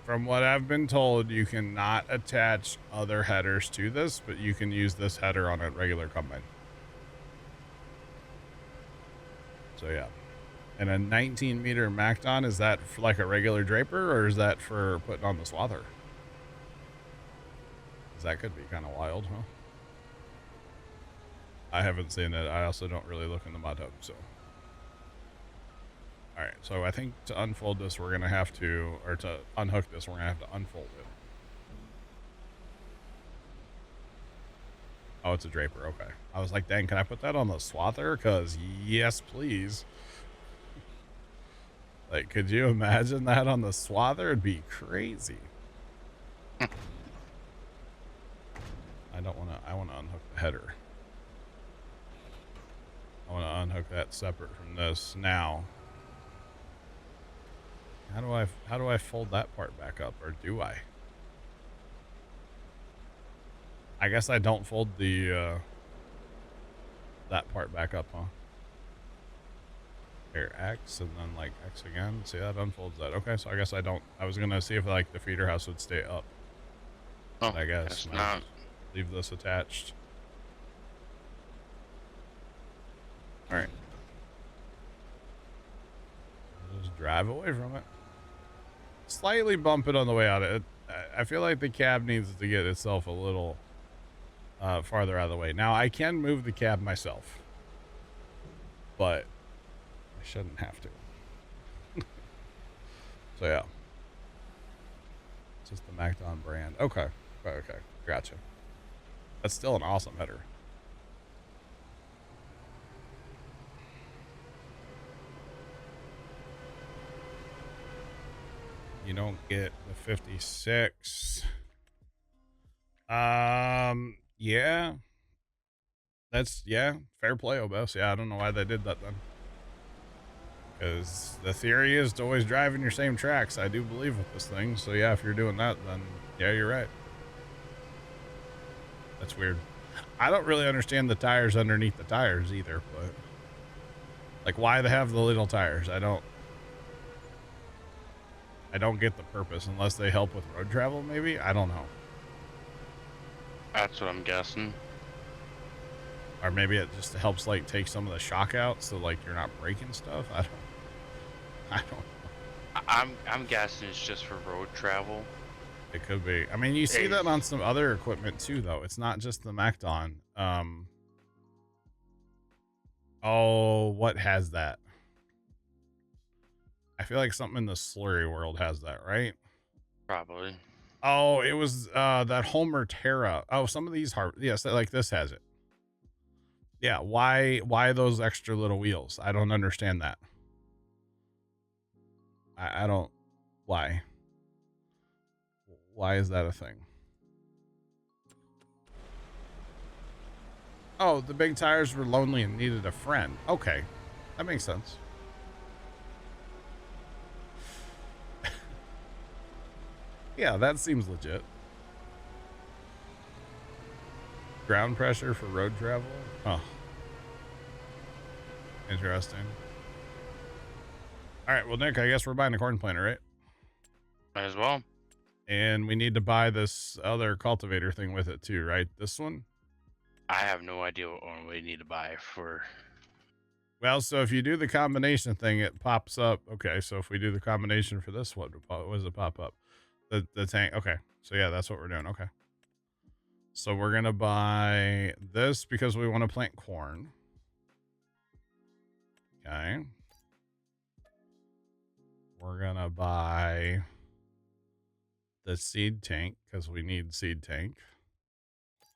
S1: from what I've been told, you cannot attach other headers to this, but you can use this header on a regular combine. So yeah. And a 19 meter Macdon, is that for like a regular draper or is that for putting on the swather? Because that could be kind of wild, huh? I haven't seen it. I also don't really look in the mod hub, so. All right, so I think to unfold this, we're going to have to, or to unhook this, we're going to have to unfold it. Oh, it's a draper. Okay. I was like, dang, can I put that on the swather? Because yes, please. Like, could you imagine that on the swather? It'd be crazy. I want to unhook the header. I want to unhook that separate from this now. How do I fold that part back up, or do I? I guess I don't fold the that part back up, huh? Here, X, and then like X again. See, that unfolds that. Okay, so I guess I don't. I was gonna see if like the feeder house would stay up.
S2: Oh,
S1: I guess
S2: not.
S1: Leave this attached. All right. Just drive away from it. Slightly bump it on the way out. I feel like the cab needs to get itself a little farther out of the way. Now, I can move the cab myself, but I shouldn't have to. So, yeah. It's just the MacDon brand. Okay. Okay. Gotcha. That's still an awesome header. You don't get the 56. Yeah. Yeah, fair play, Obes. Yeah, I don't know why they did that then. Because the theory is to always drive in your same tracks. I do believe with this thing. So yeah, if you're doing that, then yeah, you're right. That's weird. I don't really understand the tires underneath the tires either, but like why they have the little tires. I don't get the purpose unless they help with road travel, maybe? I don't know.
S2: That's what I'm guessing.
S1: Or maybe it just helps like take some of the shock out so like you're not breaking stuff. I don't know.
S2: I'm guessing it's just for road travel.
S1: It could be. I mean, you see that on some other equipment too, though. It's not just the MacDon. Oh, what has that? I feel like something in the slurry world has that, right?
S2: Probably.
S1: Oh, it was that Homer Terra. Oh, some of these yes, like this has it. Yeah, why those extra little wheels? I don't understand that. I don't. Why? Why is that a thing? Oh, the big tires were lonely and needed a friend. Okay, that makes sense. Yeah, that seems legit. Ground pressure for road travel? Huh. Interesting. All right, well, Nick, I guess we're buying a corn planter, right?
S2: Might as well.
S1: And we need to buy this other cultivator thing with it too, right? This one?
S2: I have no idea what one we need to buy for.
S1: Well, so if you do the combination thing, it pops up. Okay, so if we do the combination for this, what does it pop up? The tank. Okay, so yeah, that's what we're doing. Okay. So we're going to buy this because we want to plant corn. Okay. We're going to buy the seed tank because we need seed tank.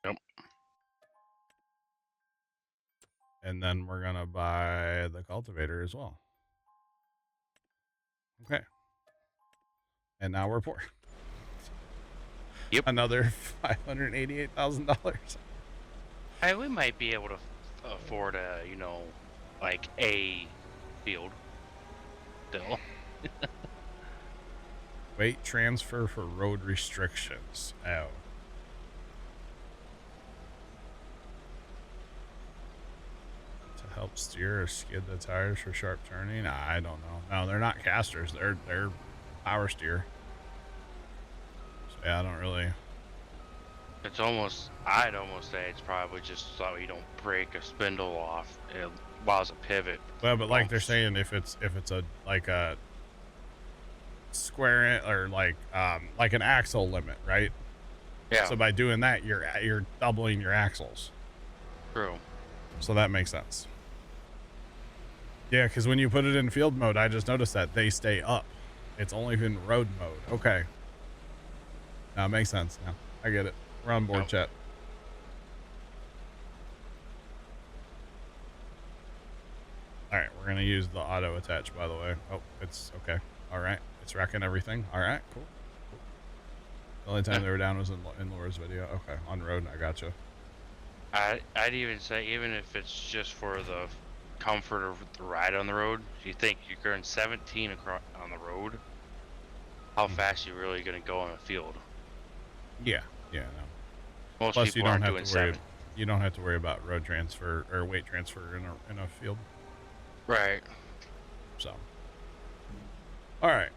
S2: Yep.
S1: And then we're going to buy the cultivator as well. Okay. And now we're poor.
S2: Yep.
S1: Another $588,000.
S2: Hey, we might be able to afford a, like a field still.
S1: Weight transfer for road restrictions. Oh. To help steer or skid the tires for sharp turning? I don't know. No, they're not casters. They're power steer. So yeah, I don't really.
S2: It's almost, I'd almost say it's probably just so you don't break a spindle off while it's a pivot.
S1: Well, but like they're saying, if it's a like a square or like an axle limit, right?
S2: Yeah.
S1: So by doing that, you're doubling your axles.
S2: True.
S1: So that makes sense. Yeah, because when you put it in field mode, I just noticed that they stay up. It's only in road mode. Okay. Now it makes sense now. I get it. We're on board, chat. All right, we're going to use the auto attach, by the way. Oh, it's okay. All right. It's wrecking everything. All right, cool. The only time they were down was in Laura's video. Okay, on road, I gotcha.
S2: I'd even say, even if it's just for the comfort of the ride on the road, if you think you're going 17 across on the road, how fast are you really going to go on a field?
S1: Yeah, no.
S2: Most
S1: Plus,
S2: people
S1: you don't
S2: aren't
S1: have
S2: doing
S1: to worry.
S2: 7.
S1: You don't have to worry about road transfer or weight transfer in a field.
S2: Right.
S1: So, all right.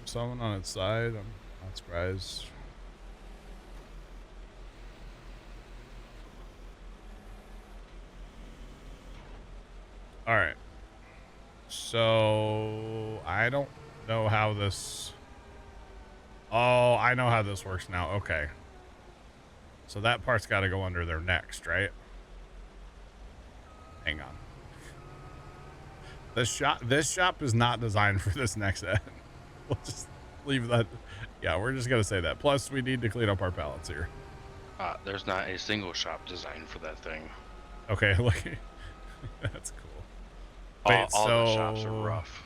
S1: Someone on its side. I'm not surprised. All right. So I don't know how this Oh, I know how this works now. Okay. So that part's got to go under there next, right? Hang on. This shop is not designed for this next end. We'll just leave that. Yeah, we're just gonna say that. Plus, we need to clean up our pallets here.
S2: There's not a single shop designed for that thing.
S1: Okay, look. That's cool.
S2: All the shops are rough.